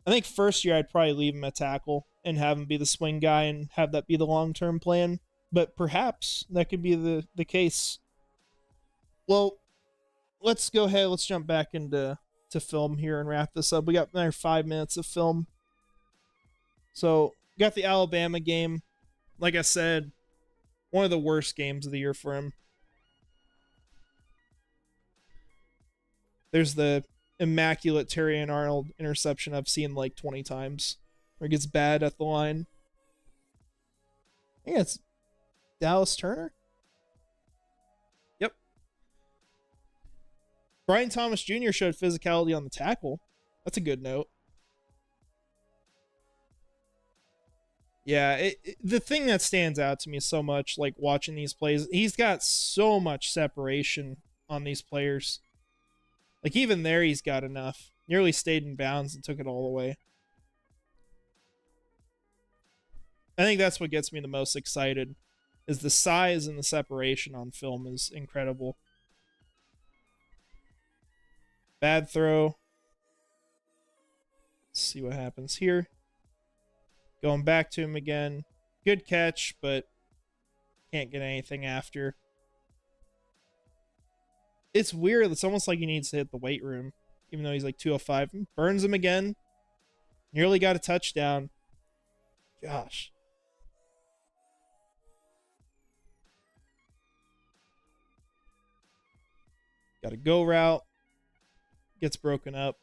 A: I think first year I'd probably leave him at tackle and have him be the swing guy and have that be the long-term plan. But perhaps that could be the case. Well, let's go ahead. Let's jump back into film here and wrap this up. We got another 5 minutes of film. So, got the Alabama game. Like I said, one of the worst games of the year for him. There's the immaculate Terry and Arnold interception I've seen like 20 times. Where it gets bad at the line. I think it's Dallas Turner. Yep. Brian Thomas Jr. showed physicality on the tackle. That's a good note. Yeah, the thing that stands out to me so much, like watching these plays, he's got so much separation on these players. Like even there, he's got enough. Nearly stayed in bounds and took it all away. I think that's what gets me the most excited, is the size and the separation on film is incredible. Bad throw. Let's see what happens here. Going back to him again. Good catch, but can't get anything after. It's weird. It's almost like he needs to hit the weight room, even though he's like 205. Burns him again. Nearly got a touchdown. Gosh. Got a go route. Gets broken up.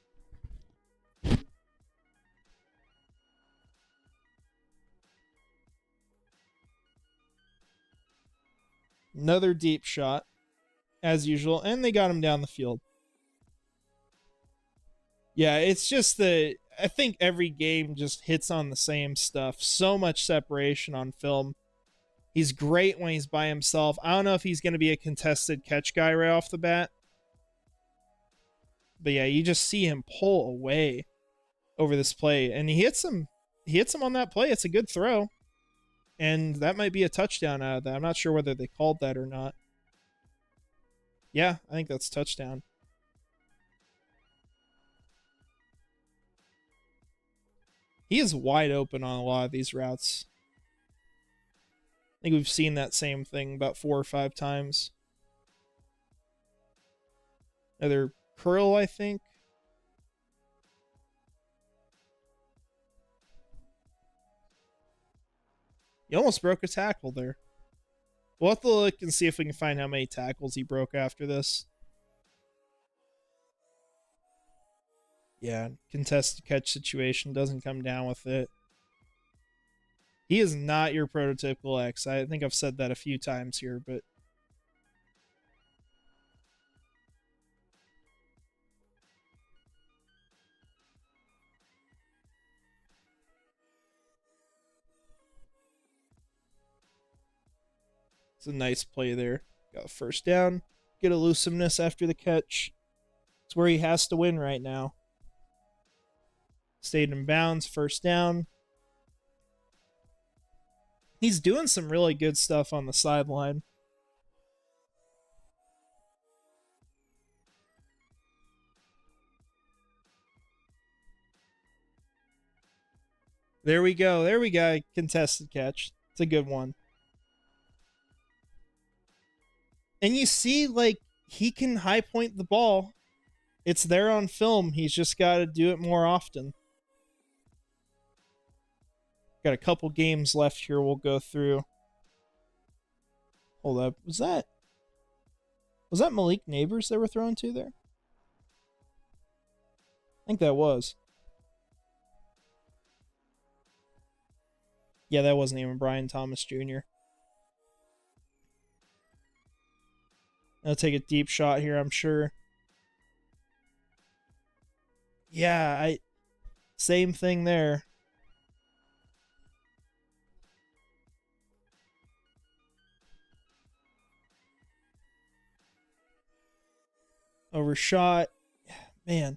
A: Another deep shot, as usual, and they got him down the field. Yeah, it's just I think every game just hits on the same stuff. So much separation on film. He's great when he's by himself. I don't know if he's going to be a contested catch guy right off the bat. But yeah, you just see him pull away over this play. And he hits him on that play. It's a good throw. And that might be a touchdown out of that. I'm not sure whether they called that or not. Yeah, I think that's touchdown. He is wide open on a lot of these routes. I think we've seen that same thing about 4 or 5 times. Another curl, I think. He almost broke a tackle there. We'll have to look and see if we can find how many tackles he broke after this. Yeah, contested catch situation, doesn't come down with it. He is not your prototypical X. I think I've said that a few times here, but It's a nice play there. Got a first down. Get elusiveness after the catch. It's where he has to win right now. Stayed in bounds, first down. He's doing some really good stuff on the sideline. There we go. There we go. Contested catch. It's a good one. And you see, like, he can high point the ball. It's there on film. He's just got to do it more often. Got a couple games left here we'll go through. Hold up. Was that Malik Neighbors they were throwing to there? I think that was. Yeah, that wasn't even Brian Thomas Jr. I'll take a deep shot here, I'm sure. Yeah, same thing there. Overshot. Man.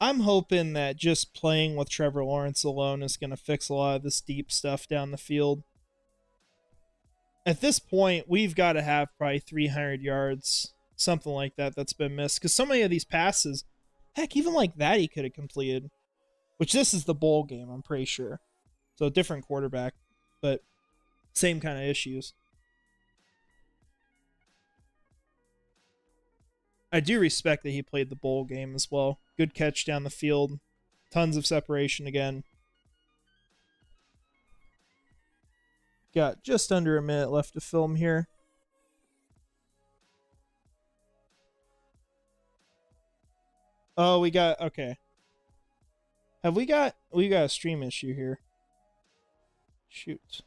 A: I'm hoping that just playing with Trevor Lawrence alone is going to fix a lot of this deep stuff down the field. At this point, we've got to have probably 300 yards, something like that, that's been missed. Because so many of these passes, heck, even like that he could have completed. Which this is the bowl game, I'm pretty sure. So different quarterback, but same kind of issues. I do respect that he played the bowl game as well. Good catch down the field. Tons of separation again. Got just under a minute left to film here. Oh, okay. We got a stream issue here. Shoot.